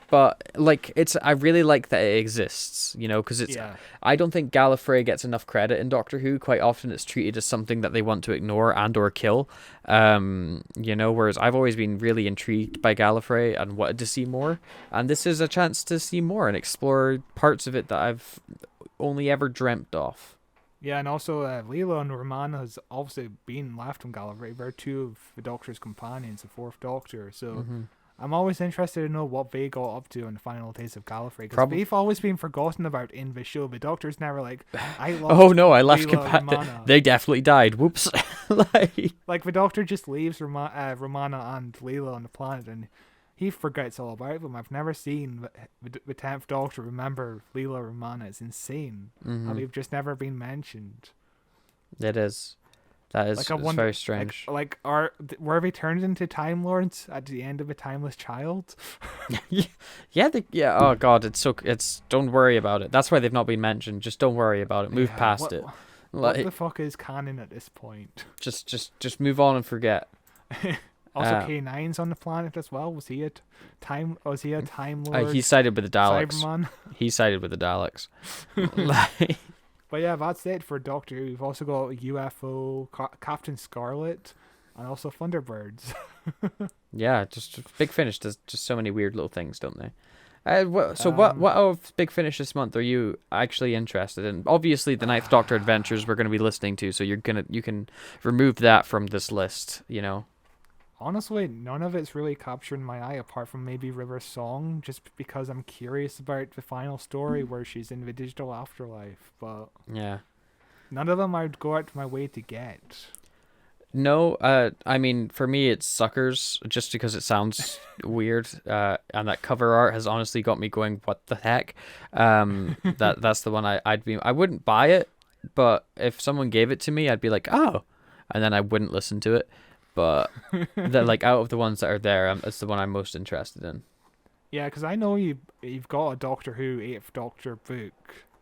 But I really like that it exists, because it's. Yeah. I don't think Gallifrey gets enough credit in Doctor Who. Quite often, it's treated as something that they want to ignore and/or kill. Whereas I've always been really intrigued by Gallifrey and wanted to see more, and this is a chance to see more and explore parts of it that I've only ever dreamt of. Yeah, and also Leela and Romana has obviously been left from Gallifrey. They're two of the Doctor's companions, the Fourth Doctor. So. I'm always interested to know what they got up to in the final days of Gallifrey, because they've always been forgotten about in the show. The Doctor's never I left They definitely died. Whoops. Like the Doctor just leaves Romana and Leela on the planet, and he forgets all about them. I've never seen the 10th Doctor remember Leela Romana. It's insane. Mm-hmm. How they've just never been mentioned. It is. That is Like, I wonder, very strange. were they turned into Time Lords at the end of A Timeless Child? Yeah, oh god, it's don't worry about it. That's why they've not been mentioned. Just don't worry about it. Move past it. What the fuck is canon at this point? Just move on and forget. Also, K9's on the planet as well. Was he a Time Lord? He sided with the Daleks. Cyberman? He sided with the Daleks. But yeah, that's it for Doctor Who. We've also got UFO, Captain Scarlet, and also Thunderbirds. Yeah, just Big Finish does just so many weird little things, don't they? What of Big Finish this month are you actually interested in? Obviously, the Ninth Doctor Adventures we're going to be listening to, so you can remove that from this list, you know. Honestly, none of it's really capturing my eye apart from maybe River's Song, just because I'm curious about the final story where she's in the digital afterlife. But yeah, none of them I'd go out of my way to get. No, I mean, for me, it's Suckers, just because it sounds weird, and that cover art has honestly got me going, what the heck? That's the one I wouldn't buy it, but if someone gave it to me, I'd be like, oh, and then I wouldn't listen to it. But like out of the ones that are there, it's the one I'm most interested in. Yeah, because I know you've got a Doctor Who 8th Doctor book.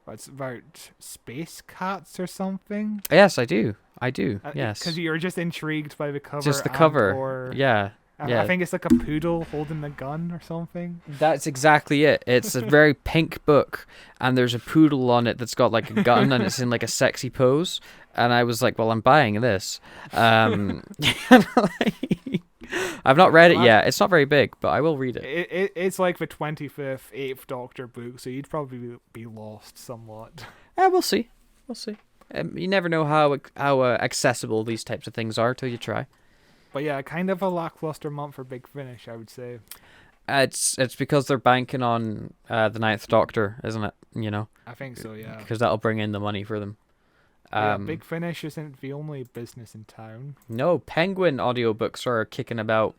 It's about space cats or something. Yes, I do. Yes. Because you're just intrigued by the cover. Just the cover. Yeah. I think it's like a poodle holding the gun or something. That's exactly it. It's a very pink book, and there's a poodle on it that's got like a gun, and it's in like a sexy pose. And I was like, well, I'm buying this. I've not read it yet. It's not very big, but I will read it. It's like the 25th 8th Doctor book, so you'd probably be lost somewhat. Yeah, we'll see. You never know how accessible these types of things are till you try. But yeah, kind of a lackluster month for Big Finish, I would say. It's because they're banking on the Ninth Doctor, isn't it? You know. I think so, yeah. Because that'll bring in the money for them. Yeah, Big Finish isn't the only business in town. No, Penguin audiobooks are kicking about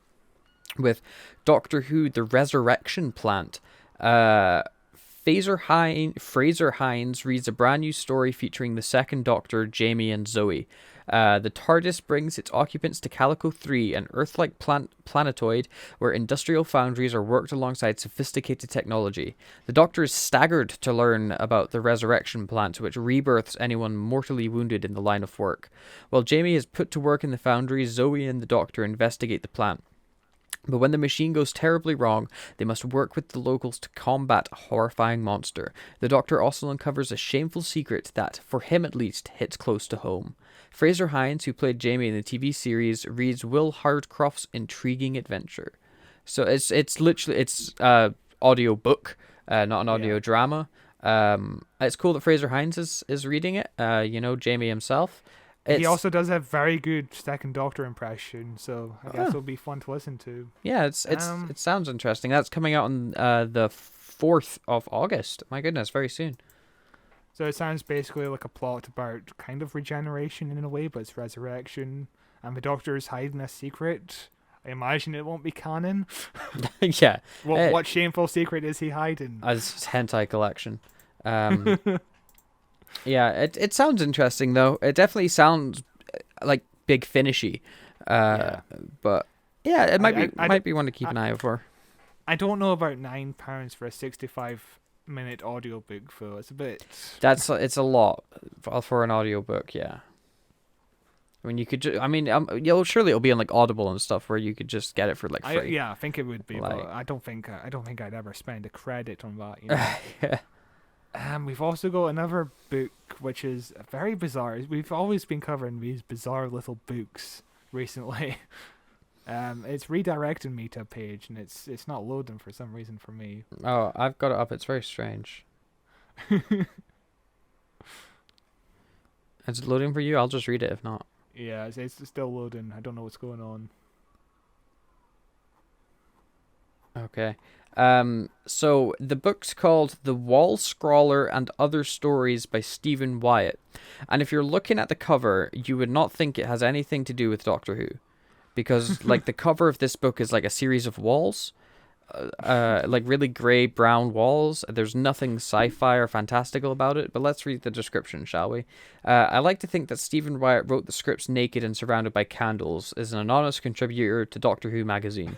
with Doctor Who: The Resurrection Plant. Fraser Hines reads a brand new story featuring the second Doctor, Jamie and Zoe. The TARDIS brings its occupants to Calico 3, an Earth-like planetoid where industrial foundries are worked alongside sophisticated technology. The Doctor is staggered to learn about the resurrection plant, which rebirths anyone mortally wounded in the line of work. While Jamie is put to work in the foundry, Zoe and the Doctor investigate the plant. But when the machine goes terribly wrong, they must work with the locals to combat a horrifying monster. The Doctor also uncovers a shameful secret that, for him at least, hits close to home. Fraser Hines, who played Jamie in the TV series, reads Will Hardcroft's intriguing adventure. So it's literally audio book, not an audio drama. It's cool that Fraser Hines is reading it. Jamie himself. He also does have very good second Doctor impression, so I guess it'll be fun to listen to. Yeah, it sounds interesting. That's coming out on the 4th of August. My goodness, very soon. So it sounds basically like a plot about kind of regeneration in a way, but it's resurrection, and the Doctor is hiding a secret. I imagine it won't be canon. Yeah. What shameful secret is he hiding? His hentai collection. Yeah, it sounds interesting though. It definitely sounds like Big Finishy. But yeah, it might be one to keep an eye out for. I don't know about £9 for a 65-minute audiobook though. It's a bit. It's a lot for an audiobook, yeah. I mean, you could surely it'll be on like Audible and stuff where you could just get it for like free. I think it would be, but I don't think I'd ever spend a credit on that. You know? Yeah. We've also got another book which is very bizarre. We've always been covering these bizarre little books recently. It's redirecting me to a page and it's not loading for some reason for me. Oh, I've got it up. It's very strange. Is it loading for you? I'll just read it if not. Yeah, it's still loading. I don't know what's going on. Okay. So the book's called The Wall Scrawler and Other Stories by Stephen Wyatt. And if you're looking at the cover, you would not think it has anything to do with Doctor Who. Because like the cover of this book is like a series of walls. like really gray brown walls. There's nothing sci-fi or fantastical about it, but let's read the description, shall we? I like to think that Stephen Wyatt wrote the scripts naked and surrounded by candles, is an anonymous contributor to Doctor Who magazine.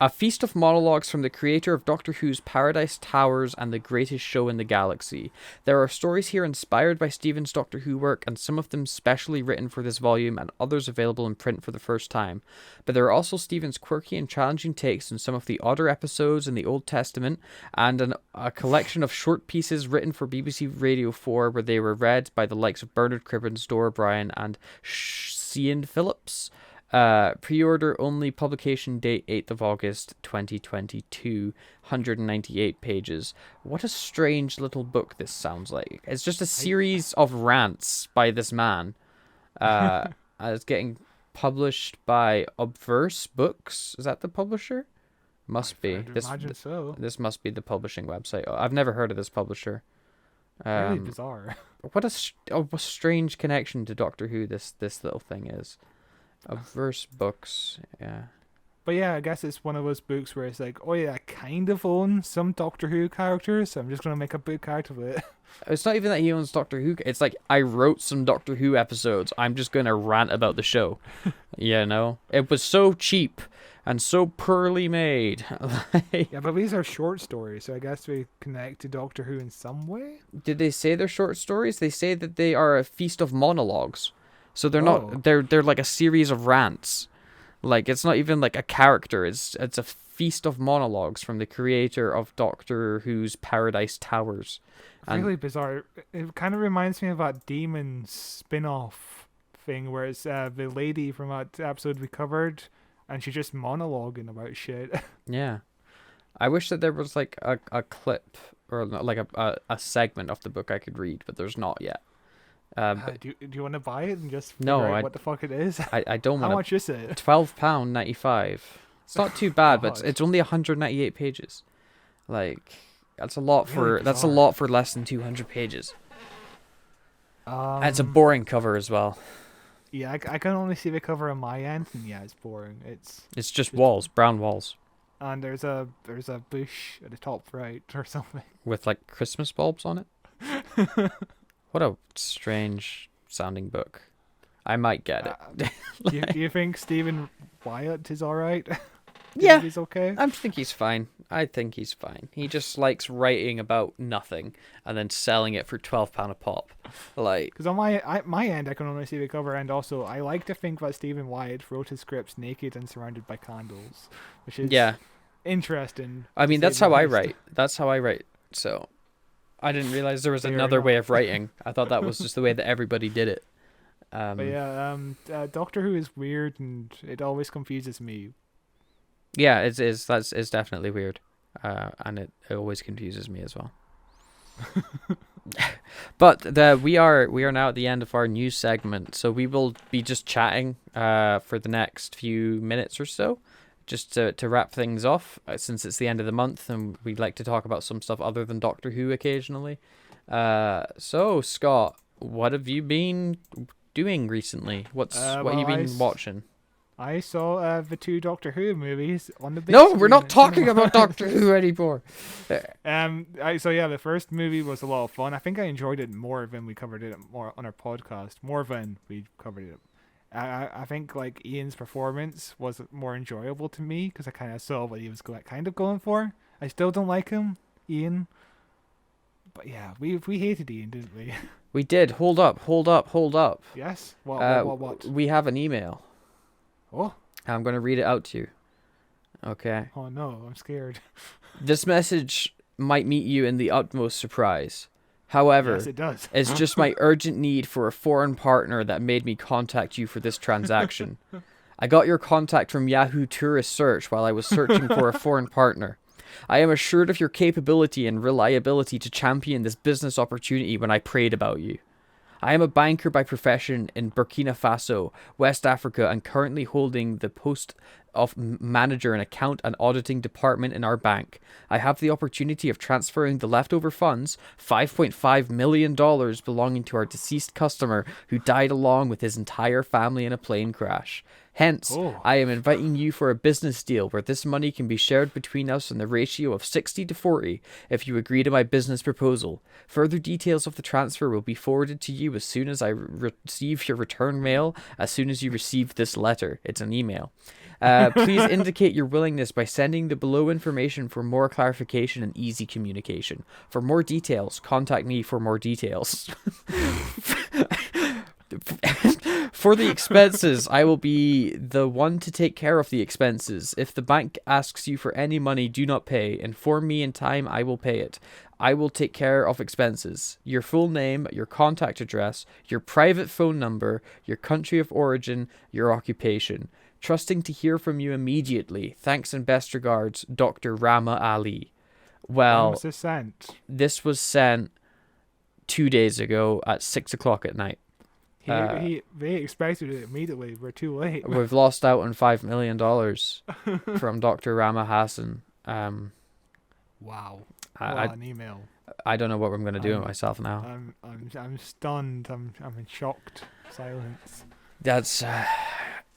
A feast of monologues from the creator of Doctor Who's Paradise Towers and The Greatest Show in the Galaxy. There are stories here inspired by Stephen's Doctor Who work, and some of them specially written for this volume, and others available in print for the first time. But there are also Stephen's quirky and challenging takes on some of the odder episodes in the Old Testament, and a collection of short pieces written for BBC Radio 4, where they were read by the likes of Bernard Cribbins, Dora Bryan, and Cian Phillips. Pre-order only, publication date 8th of August 2022, 198 pages. What a strange little book this sounds like. It's just a series of rants by this man. It's getting published by Obverse Books. Is that the publisher? Must be. Imagine so. This must be the publishing website. I've never heard of this publisher. Really bizarre. What a strange connection to Doctor Who this little thing is. Obverse Books, yeah. But yeah, I guess it's one of those books where it's like, oh yeah, I kind of own some Doctor Who characters, so I'm just going to make a book out of it. It's not even that he owns Doctor Who. It's like, I wrote some Doctor Who episodes. I'm just going to rant about the show. You know? It was so cheap and so poorly made. Yeah, but these are short stories, so I guess we connect to Doctor Who in some way? Did they say they're short stories? They say that they are a feast of monologues. So they're not. They're like a series of rants. Like, it's not even like a character. It's a feast of monologues from the creator of Doctor Who's Paradise Towers. Really bizarre. It kind of reminds me of that Demon spin-off thing where it's the lady from that episode we covered, and she's just monologuing about shit. Yeah. I wish that there was like a clip or like a segment of the book I could read, but there's not yet. Do you want to buy it and just figure out what the fuck it is? I don't want. How much is it? £12.95. It's not too bad, but it's only 198 pages. Like, that's a lot that's a lot for less than 200 pages. And it's a boring cover as well. Yeah, I can only see the cover on my end, and yeah, it's boring. It's just walls, brown walls. And there's a bush at the top right or something with like Christmas bulbs on it. What a strange sounding book. I might get it. Do you think Stephen Wyatt is alright? Yeah. He's okay? I think he's fine. He just likes writing about nothing and then selling it for £12 a pop. Like, because on my end, I can only see the cover, and also I like to think that Stephen Wyatt wrote his scripts naked and surrounded by candles, which is interesting. I mean, that's how I write. So I didn't realize there was another way of writing. I thought that was just the way that everybody did it. But yeah, Doctor Who is weird, and it always confuses me. Yeah, it's definitely weird, and it always confuses me as well. But we are now at the end of our news segment, so we will be just chatting for the next few minutes or so, just to wrap things off, since it's the end of the month and we'd like to talk about some stuff other than Doctor Who occasionally. So Scott, what have you been doing recently? What have you been watching? I saw the 2 Doctor Who movies on the big screen. No, we're not talking about Doctor Who anymore. So yeah, the first movie was a lot of fun. I think I enjoyed it more than we covered it more on our podcast. More than we covered it. I think like Ian's performance was more enjoyable to me because I kind of saw what he was kind of going for. I still don't like him, Ian. But yeah, we hated Ian, didn't we? We did. Hold up. Yes? What? We have an email. Oh? I'm going to read it out to you. Okay. Oh no, I'm scared. This message might meet you in the utmost surprise. However, yes, it does. It's just my urgent need for a foreign partner that made me contact you for this transaction. I got your contact from Yahoo Tourist Search while I was searching for a foreign partner. I am assured of your capability and reliability to champion this business opportunity when I prayed about you. I am a banker by profession in Burkina Faso, West Africa, and currently holding the post of manager in account and auditing department in our bank. I have the opportunity of transferring the leftover funds, $5.5 million belonging to our deceased customer who died along with his entire family in a plane crash. Hence, Oh. I am inviting you for a business deal where this money can be shared between us in the ratio of 60-40 if you agree to my business proposal. Further details of the transfer will be forwarded to you as soon as I receive your return mail, as soon as you receive this letter. It's an email. Please indicate your willingness by sending the below information for more clarification and easy communication. For more details, contact me for more details. For the expenses, I will be the one to take care of the expenses. If the bank asks you for any money, do not pay. Inform me in time, I will pay it. I will take care of expenses. Your full name, your contact address, your private phone number, your country of origin, your occupation. Trusting to hear from you immediately. Thanks and best regards, Dr. Rama Ali. Well, When was this sent? this was sent 2 days ago at 6 o'clock at night. They expected it immediately. We're too late. We've lost out on $5 million from Dr. Rama Hassan. Wow. I What an email. I don't know what I'm going to do with myself now. I'm stunned. I'm in shocked silence. That's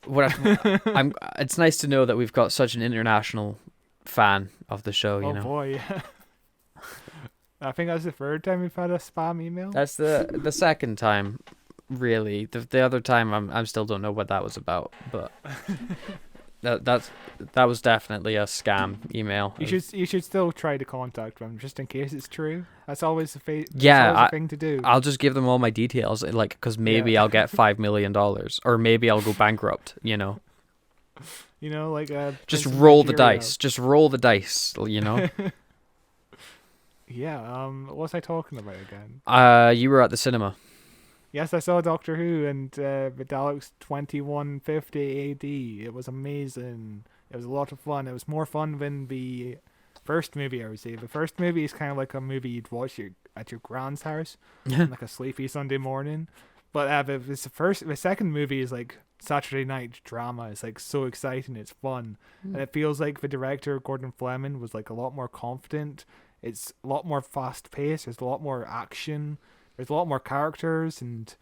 what I'm. It's nice to know that we've got such an international fan of the show. You Oh know, boy. I think that's the third time we've had a spam email. that's the second time. Really, the other time I'm still don't know what that was about, but that was definitely a scam email. You should still try to contact them just in case it's true. That's always the thing to do. I'll just give them all my details, like, because maybe I'll get $5 million, or maybe I'll go bankrupt. You know, Like just Prince of roll the Nigeria. dice. Just roll the dice. You know. Yeah. What was I talking about again? You were at the cinema. Yes, I saw Doctor Who and Vidalix 2150 AD. It was amazing. It was a lot of fun. It was more fun than the first movie, I would say. The first movie is kind of like a movie you'd watch at your grand's house on like a sleepy Sunday morning. But the second movie is like Saturday night drama. It's like so exciting. It's fun. And it feels like the director, Gordon Fleming, was like a lot more confident. It's a lot more fast paced. There's a lot more action. There's a lot more characters, and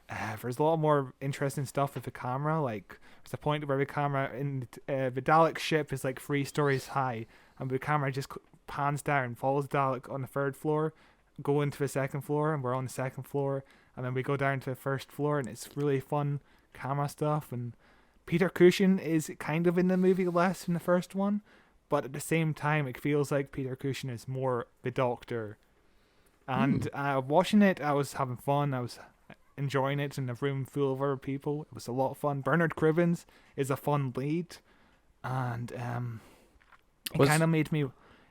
there's a lot more interesting stuff with the camera. Like, there's a point where the camera in the Dalek ship is like 3 stories high, and the camera just pans down, follows Dalek on the 3rd floor, go into the 2nd floor, and we're on the 2nd floor, and then we go down to the 1st floor, and it's really fun camera stuff. And Peter Cushing is kind of in the movie less than the first one, but at the same time, it feels like Peter Cushing is more the Doctor. And watching it, I was having fun. I was enjoying it in a room full of other people. It was a lot of fun. Bernard Cribbins is a fun lead, and it kind of made me.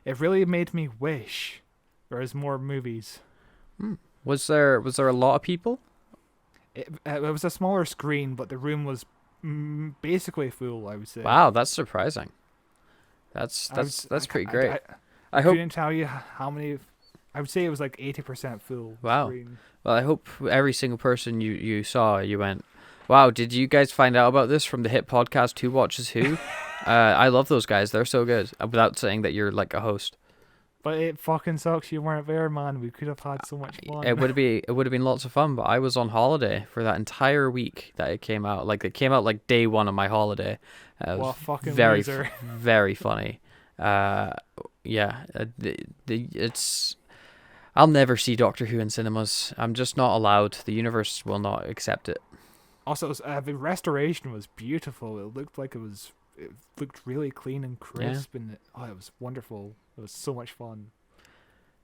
It really made me wish there was more movies. Was there a lot of people? It was a smaller screen, but the room was basically full, I would say. Wow, that's surprising. That's pretty great. I hope. Couldn't tell you how many. I would say it was like 80% full. Wow. Screen. Well, I hope every single person you saw, you went, wow, did you guys find out about this from the hit podcast Who Watches Who? I love those guys. They're so good. Without saying that you're like a host. But it fucking sucks you weren't there, man. We could have had so much fun. It would have been lots of fun, but I was on holiday for that entire week that it came out. Like, it came out like day one of my holiday. It was fucking very, loser. very funny. It's. I'll never see Doctor Who in cinemas. I'm just not allowed. The universe will not accept it. Also, the restoration was beautiful. It looked like it looked really clean and crisp, and it was wonderful. It was so much fun.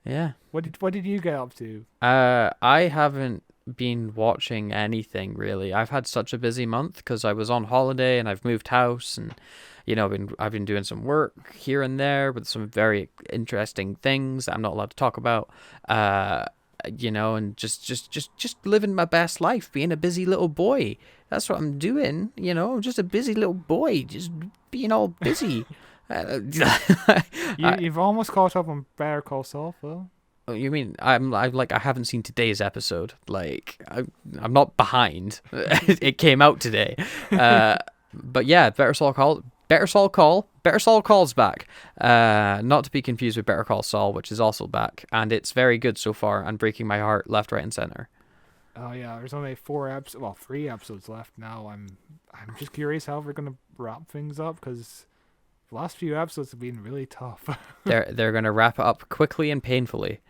Yeah. What did you get up to? I haven't been watching anything really. I've had such a busy month because I was on holiday and I've moved house, and I've been doing some work here and there with some very interesting things that I'm not allowed to talk about. And just living my best life, being a busy little boy. That's what I'm doing. Just a busy little boy, just being all busy. You've almost caught up on Better Call Saul, though. Oh, you mean I haven't seen today's episode? Like, I'm not behind. It came out today. But yeah, Better Saul Call's back. Not to be confused with Better Call Saul, which is also back, and it's very good so far and breaking my heart left, right, and center. Oh yeah, there's only 3 episodes left now. I'm just curious how they're gonna wrap things up because the last few episodes have been really tough. They're gonna wrap it up quickly and painfully.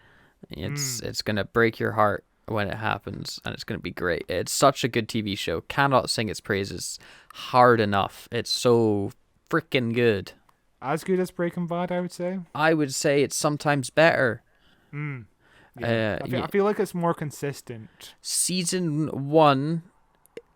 It's gonna break your heart when it happens, and it's gonna be great. It's such a good TV show. Cannot sing its praises hard enough. It's so freaking good. As good as Breaking Bad, I would say. I would say it's sometimes better. Yeah. I feel like it's more consistent. Season 1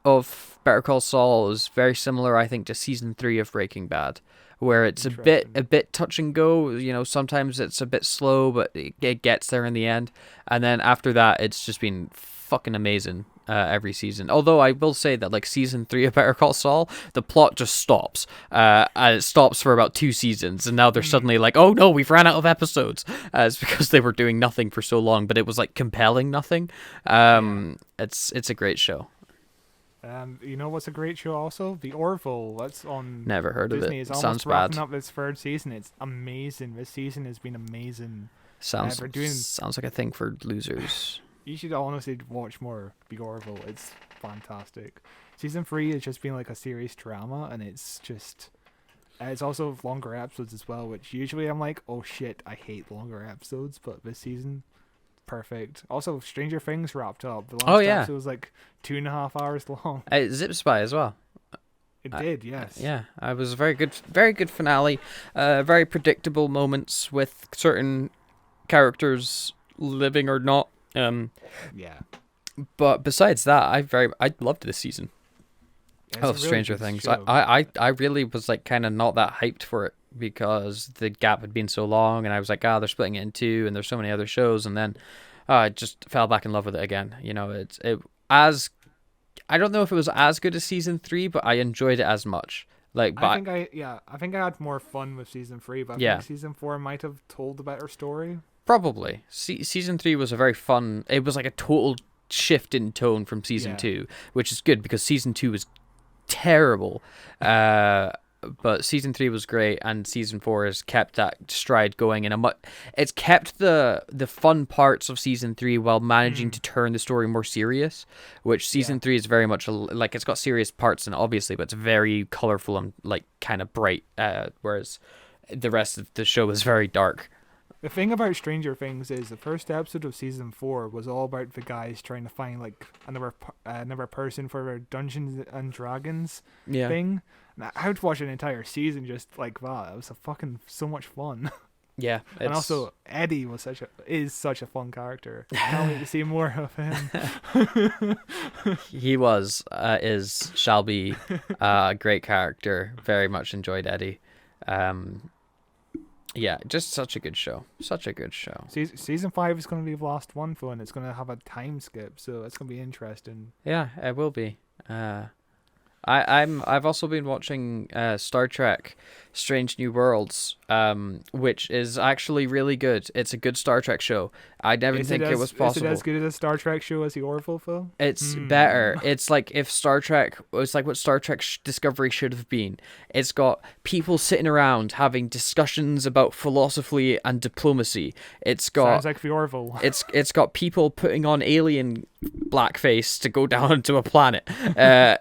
of Better Call Saul is very similar, I think, to season 3 of Breaking Bad, where it's a bit touch and go. You know, sometimes it's a bit slow, but it gets there in the end. And then after that, it's just been fucking amazing every season. Although I will say that like season 3 of Better Call Saul, the plot just stops. And it stops for about 2 seasons, and now they're suddenly like, oh no, we've ran out of episodes. It's because they were doing nothing for so long, but it was like compelling nothing. It's a great show. You know what's a great show also? The Orville. That's on Never heard Disney. of it. It's Sounds almost bad. wrapping up its 3rd season. It's amazing. This season has been amazing. Sounds like a thing for losers. You should honestly watch more The Orville. It's fantastic. Season 3 has just been like a serious drama, and it's just... it's also longer episodes as well, which usually I'm like, oh shit, I hate longer episodes, but this season... perfect. Also, Stranger Things wrapped up. The last episode was like 2.5 hours long. It zips by as well. It did, yes. Yeah, it was a very good finale. Very predictable moments with certain characters living or not. Yeah. But besides that, I loved this season. Yeah, of Stranger Things. I really was like kind of not that hyped for it, because the gap had been so long, and I was like, they're splitting it in 2, and there's so many other shows, and then I just fell back in love with it again. You know, I don't know if it was as good as season 3, but I enjoyed it as much. Like, but I think I had more fun with season 3, but I think season 4 might have told a better story. Probably. Season 3 was a very fun. It was like a total shift in tone from season 2, which is good because season 2 was terrible. But season 3 was great, and season 4 has kept that stride going. It's kept the fun parts of season 3 while managing to turn the story more serious. Which season 3 is very much like, it's got serious parts in it, obviously, but it's very colorful and like kind of bright. Whereas the rest of the show is very dark. The thing about Stranger Things is the first episode of season 4 was all about the guys trying to find like another person for their Dungeons and Dragons thing. And I would watch an entire season just like that. It was so much fun. Yeah, and also Eddie is such a fun character. I can't wait to see more of him. He shall be a great character. Very much enjoyed Eddie. Yeah, just such a good show. Such a good show. Season 5 is going to be the last one for, and it's going to have a time skip, so it's going to be interesting. Yeah, it will be. I've also been watching Star Trek Strange New Worlds, which is actually really good. It's a good Star Trek show. I never think it was possible. Is it as good as a Star Trek show as the Orville film? It's better. It's like if Star Trek, it's like what Star Trek Discovery should have been. It's got people sitting around having discussions about philosophy and diplomacy. It's got sounds like the Orville. It's got people putting on alien blackface to go down to a planet.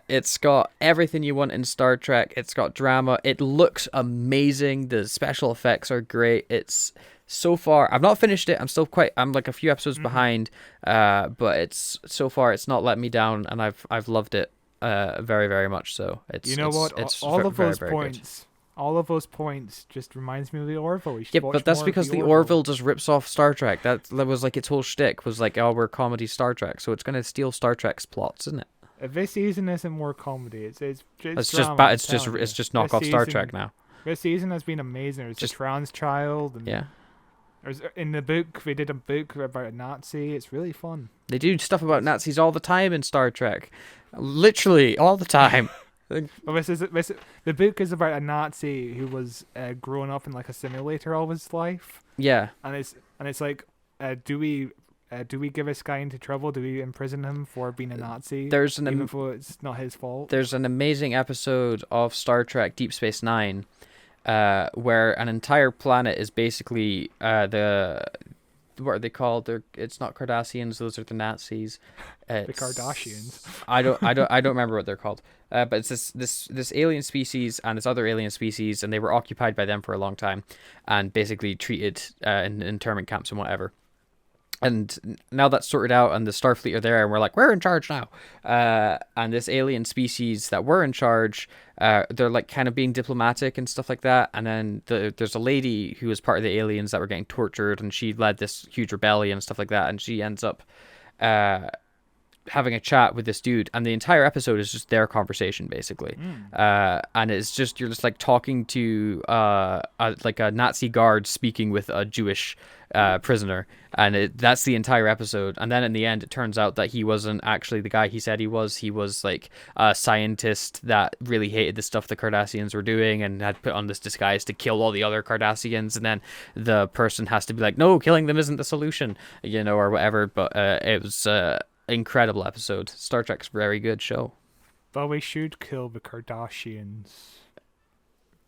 It's got everything you want in Star Trek. It's got drama. It looks amazing. The special effects are great. It's so far, I've not finished it. I'm like a few episodes behind. But it's so far it's not let me down, and I've loved it very, very much. So it's all of those points. Good. All of those points just reminds me of the Orville. Yeah, but that's because the Orville just rips off Star Trek. That was like its whole shtick was like, we're comedy Star Trek, so it's gonna steal Star Trek's plots, isn't it? This season isn't more comedy. It's drama, it's just knock off Star Trek now. This season has been amazing. There's just a trans child. And there's, in the book, they did a book about a Nazi. It's really fun. They do stuff about Nazis all the time in Star Trek. Literally all the time. Well, the book is about a Nazi who was growing up in like a simulator all his life. Yeah. And it's like, do we give this guy into trouble? Do we imprison him for being a Nazi? Even though it's not his fault. There's an amazing episode of Star Trek Deep Space Nine, where an entire planet is basically what are they called? It's not Cardassians. Those are the Nazis. The Kardashians. I don't remember what they're called. But it's this alien species and this other alien species, and they were occupied by them for a long time, and basically treated in internment camps and whatever. And now that's sorted out, and the Starfleet are there, and we're like, we're in charge now. And this alien species that were in charge, they're like kind of being diplomatic and stuff like that. And then there's a lady who was part of the aliens that were getting tortured, and she led this huge rebellion and stuff like that. And she ends up having a chat with this dude, and the entire episode is just their conversation basically. And it's just, you're just like talking to like a Nazi guard speaking with a Jewish prisoner, and that's the entire episode. And then in the end it turns out that he wasn't actually the guy he said he was like a scientist that really hated the stuff the Cardassians were doing and had put on this disguise to kill all the other Cardassians, and then the person has to be like, no, killing them isn't the solution, or whatever. But it was incredible episode. Star Trek's a very good show. But we should kill the Kardashians.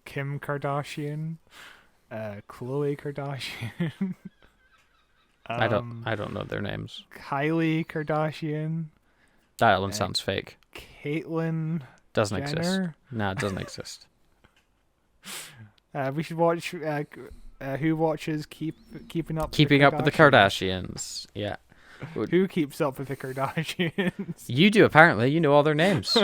Kim Kardashian, Khloe Kardashian. I don't know their names. Kylie Kardashian. That one sounds fake. Caitlyn Doesn't Jenner. exist. No, it doesn't exist. We should watch. Who watches Keeping Up Keeping with up with the Kardashians. Yeah. Who keeps up with the Kardashians? You do, apparently. You know all their names.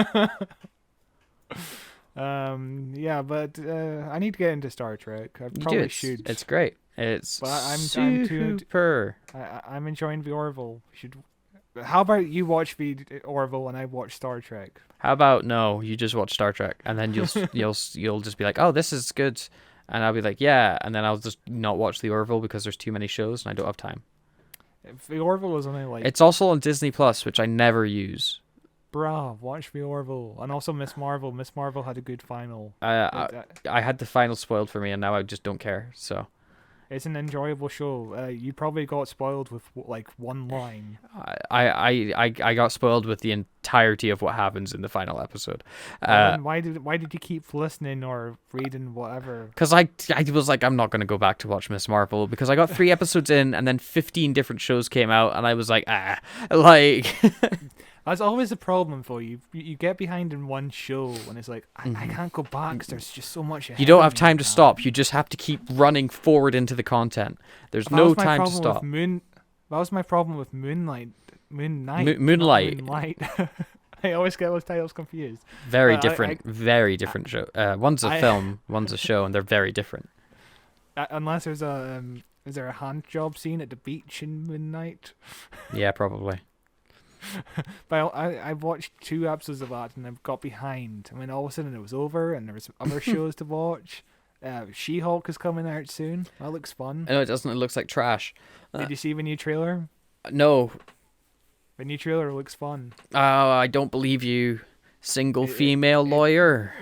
Yeah, but I need to get into Star Trek. I You probably do. should. It's great. It's But I'm super. I'm enjoying the Orville. How about you watch the Orville and I watch Star Trek? How about no? You just watch Star Trek, and then you'll just be like, oh, this is good, and I'll be like, yeah, and then I'll just not watch the Orville because there's too many shows and I don't have time. If the Orville is only like... It's also on Disney Plus, which I never use. Bruh, watch the Orville. And also Miss Marvel. Miss Marvel had a good final. I had the final spoiled for me, and now I just don't care. So it's an enjoyable show. You probably got spoiled with like one line. I got spoiled with the entirety of what happens in the final episode. Why did you keep listening or reading whatever? Because I was like, I'm not going to go back to watch Miss Marvel, because I got 3 episodes in, and then 15 different shows came out, and I was like, like... That's always a problem for you. You get behind in one show, and it's like, I can't go back because there's just so much ahead. You don't have time to stop. You just have to keep running forward into the content. There's no time to stop. That was my problem with Moonlight. Moonlight. I always get those titles confused. Very different show. One's a film, one's a show, and they're very different. Unless there's is there a hand job scene at the beach in Moonlight? Yeah, probably. But I watched 2 episodes of that and I've got behind. I mean, all of a sudden it was over and there was other shows to watch. She-Hulk is coming out soon. That looks fun. I know it doesn't. It looks like trash. Did you see the new trailer? No. The new trailer looks fun. Oh, I don't believe you. Single female lawyer.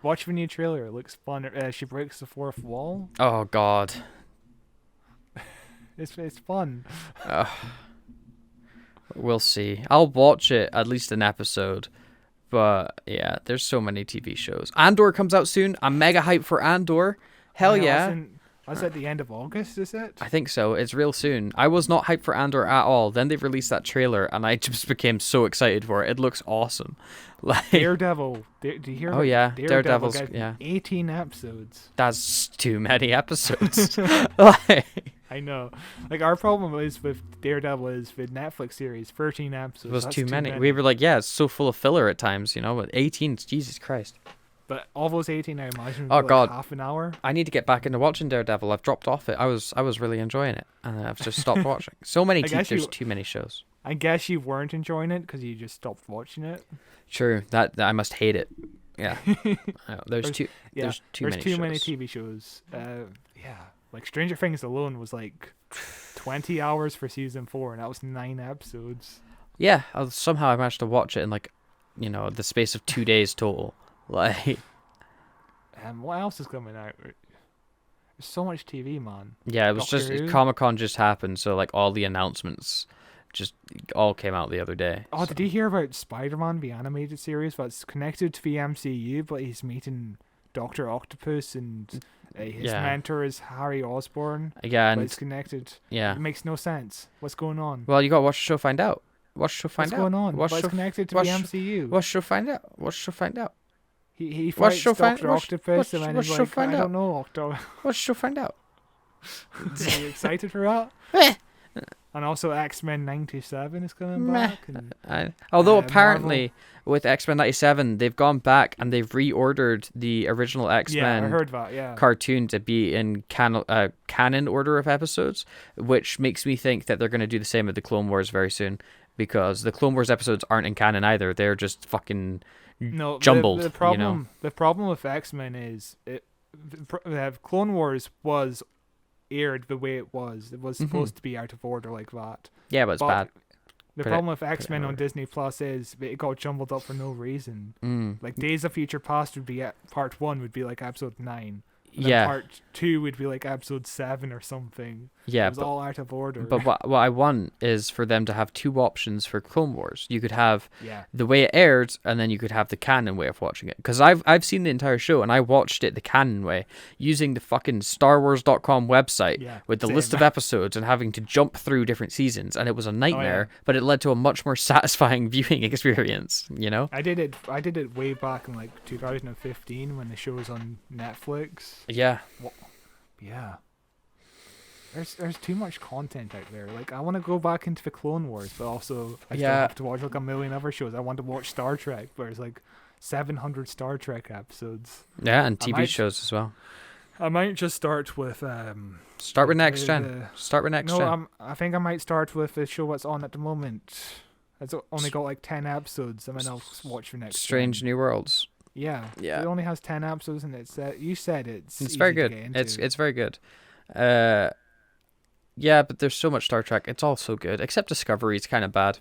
Watch the new trailer. It looks fun. She breaks the 4th wall. Oh, God. It's fun. We'll see. I'll watch it, at least an episode. But yeah, there's so many TV shows. Andor comes out soon. I'm mega hyped for Andor. Hell yeah. That's at the end of August, is it? I think so. It's real soon. I was not hyped for Andor at all. Then they released that trailer, and I just became so excited for it. It looks awesome. Like Daredevil. Do you hear? Oh yeah, Daredevil's 18 episodes. That's too many episodes. Like, I know. Like, our problem is with Daredevil is with Netflix series, 13 episodes. It was too many. We were like, yeah, it's so full of filler at times, but 18, Jesus Christ. But all those 18, I imagine, oh, God. half an hour. I need to get back into watching Daredevil. I've dropped off it. I was really enjoying it, and I've just stopped watching. So many there's too many shows. I guess you weren't enjoying it because you just stopped watching it. True. That I must hate it. Yeah. There's too many TV shows. Yeah. Like Stranger Things alone was like 20 hours for season 4, and that was 9 episodes. Yeah, somehow I managed to watch it in the space of 2 days total. Like, what else is coming out? There's so much TV, man. Yeah, it was just Comic-Con just happened, so like all the announcements just all came out the other day. Oh, Did you hear about Spider-Man, the animated series that's connected to the MCU, but he's meeting Dr. Octopus and his Yeah. mentor is Harry Osborn. Yeah, But and it's connected. yeah. It makes no sense. What's going on? Well, you gotta watch the show, find out. Watch the show, find What's out. going on? Watch But the it's connected to watch the the- MCU. Watch the show, find out. Watch the show, find out. He Watch fights show, find- Dr. watch- Octopus and watch- then watch he's show, like, find I out. don't know, Octo. Watch the show, find out. Are you excited for that? Eh. And also X-Men 97 is coming Meh. back. And Although Marvel. apparently with X-Men 97, they've gone back and they've reordered the original yeah, I X-Men heard that. Yeah. cartoon to be in canon order of episodes, which makes me think that they're going to do the same with the Clone Wars very soon, because the Clone Wars episodes aren't in canon either. They're just fucking No, jumbled. The problem, the problem with X-Men is Clone Wars was aired the way it was. It was supposed to be out of order like that. Yeah, but it's bad. The Put problem it- with X-Men in on order. Disney Plus is that it got jumbled up for no reason. Mm. Like Days of Future Past would be part 1 would be like episode 9. And then Yeah, part 2 would be like episode 7 or something. yeah, It was all out of order. but what I want is for them to have two options for Clone Wars. You could have yeah. the way it aired, and then you could have the canon way of watching it. Because I've seen the entire show, and I watched it the canon way using the fucking StarWars.com website Yeah, with the same. list of episodes and having to jump through different seasons, and it was a nightmare. But it led to a much more satisfying viewing experience. You know? I did it way back in like 2015 when the show was on Netflix. Yeah. Yeah. There's too much content out there. Like I want to go back into the Clone Wars, but also I still Yeah. have to watch like a million other shows. I want to watch Star Trek, but there's like 700 Star Trek episodes. Yeah, and I TV might- shows as well. I might just start with Start with Next the- Gen. the- Start with Next no, Gen. I think I might start with the show that's on at the moment. It's only got like 10 episodes, and then I'll watch the next. Strange Gen. New Worlds. Yeah. Yeah. It only has 10 episodes, and it's you said it's Very easy to good. get into. It's very good. Yeah, but there's so much Star Trek. It's all so good, except Discovery. It's kind of bad.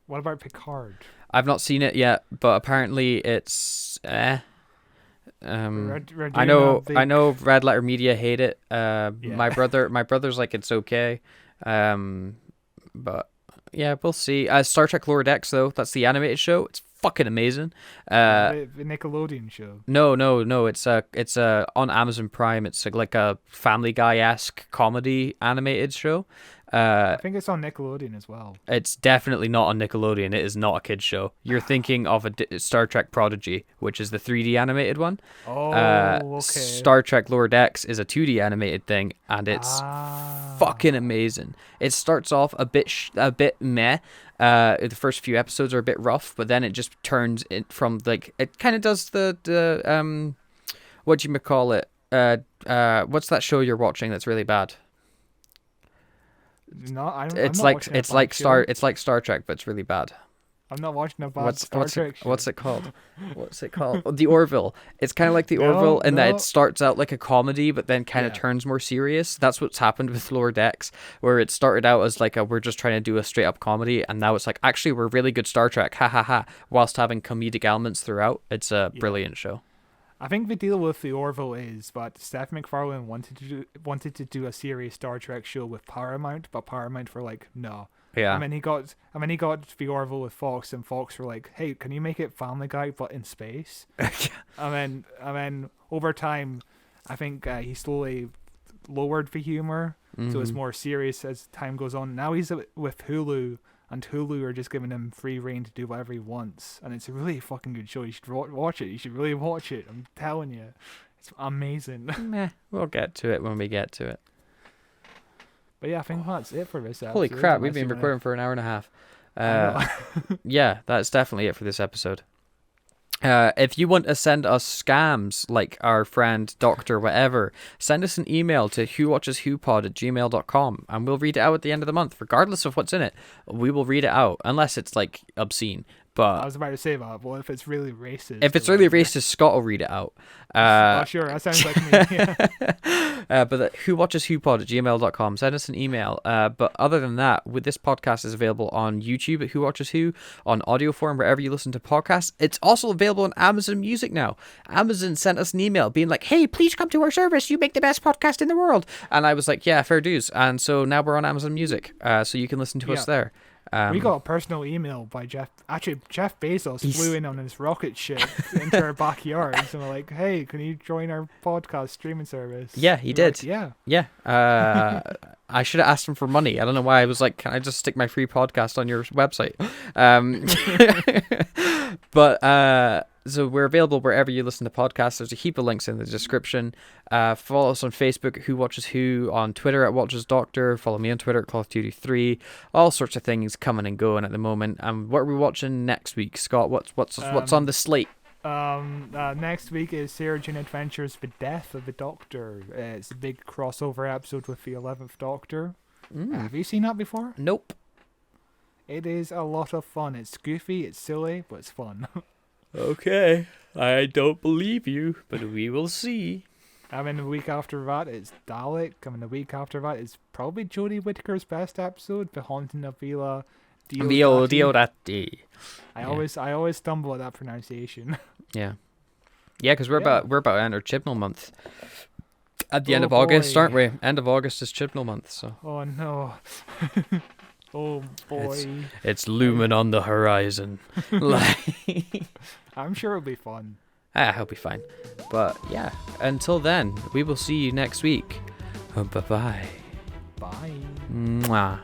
What about Picard? I've not seen it yet, but apparently it's We're doing I a know big- I know Red Letter Media hate it. My brother's like it's okay. But yeah, we'll see. Star Trek Lower Decks though, that's the animated show. It's fucking amazing. the Nickelodeon show. No, it's on Amazon Prime. It's like a Family Guy-esque comedy animated show. I think it's on Nickelodeon as well. It's definitely not on Nickelodeon. It is not a kid's show. You're thinking of Star Trek Prodigy, which is the 3D animated one. Oh, okay. Star Trek Lower Decks is a 2D animated thing, and it's fucking amazing. It starts off a bit meh. The first few episodes are a bit rough, but then it just turns it from like it kind of does the what do you call it? What's that show you're watching that's really bad? No, I'm It's not like watching a it's bad like show. It's like Star Trek, but it's really bad. I'm not watching a bad Star Trek show. What's it called? What's it called? Oh, the Orville. It's kind of like the No, Orville in that no. it starts out like a comedy, but then kind of Yeah. turns more serious. That's what's happened with Lower Decks, where it started out as like we're just trying to do a straight up comedy, and now it's like actually we're really good Star Trek, ha ha ha, whilst having comedic elements throughout. It's a brilliant show. I think the deal with the Orville is that Seth MacFarlane wanted to do a serious Star Trek show with Paramount, but Paramount were like, no. Yeah. And then he got the Orville with Fox, and Fox were like, hey, can you make it Family Guy but in space? and then over time, I think he slowly lowered the humor, so it's more serious as time goes on. Now he's with Hulu, and Hulu are just giving him free reign to do whatever he wants, and it's a really fucking good show. You should watch it. You should really watch it. I'm telling you, it's amazing. Meh. We'll get to it when we get to it. But yeah, I think that's it for this episode. Holy crap, we've unless been you wanna- recording for an hour and a half. I know. Yeah, that's definitely it for this episode. If you want to send us scams like our friend Dr. Whatever, send us an email to whowatcheswhopod@gmail.com and we'll read it out at the end of the month, regardless of what's in it. We will read it out, unless it's like obscene. I But was about to say that. Well, if it's really racist. if it's or really whatever. racist, Scott will read it out. Oh, sure, that sounds like me. Yeah. But whowatcheswhopod@gmail.com. Send us an email. But other than that, this podcast is available on YouTube at Who Watches Who, on audio form wherever you listen to podcasts. It's also available on Amazon Music now. Amazon sent us an email being like, hey, please come to our service. You make the best podcast in the world. And I was like, yeah, fair dues. And so now we're on Amazon Music. So you can listen to us there. We got a personal email by Jeff. Actually, Jeff Bezos flew in on his rocket ship into our backyards and we're like, "Hey, can you join our podcast streaming service?" Yeah, he did. Like, Yeah. I should have asked him for money. I don't know why. I was like, "Can I just stick my free podcast on your website?" But so we're available wherever you listen to podcasts. There's a heap of links in the description. Follow us on Facebook, Who Watches Who, on Twitter at Watches Doctor. Follow me on Twitter at Call of Duty 3. All sorts of things coming and going at the moment. What are we watching next week, Scott? What's on the slate? Next week is Sarah Jane Adventures: The Death of the Doctor. It's a big crossover episode with the 11th Doctor. Have you seen that before? Nope. It is a lot of fun. It's goofy, it's silly, but it's fun. Okay. I don't believe you, but we will see. The week after that it's Dalek. The week after that is probably Jodie Whittaker's best episode, The Haunting of Villa Diodati. I always stumble at that pronunciation. Yeah, because we're about to enter Chibnall month at the end of August, aren't we? End of August is Chibnall month, so. Oh no. Oh boy. It's looming on the horizon. I'm sure it'll be fun. It'll be fine. But yeah, until then, we will see you next week. Bye-bye. Bye. Mwah.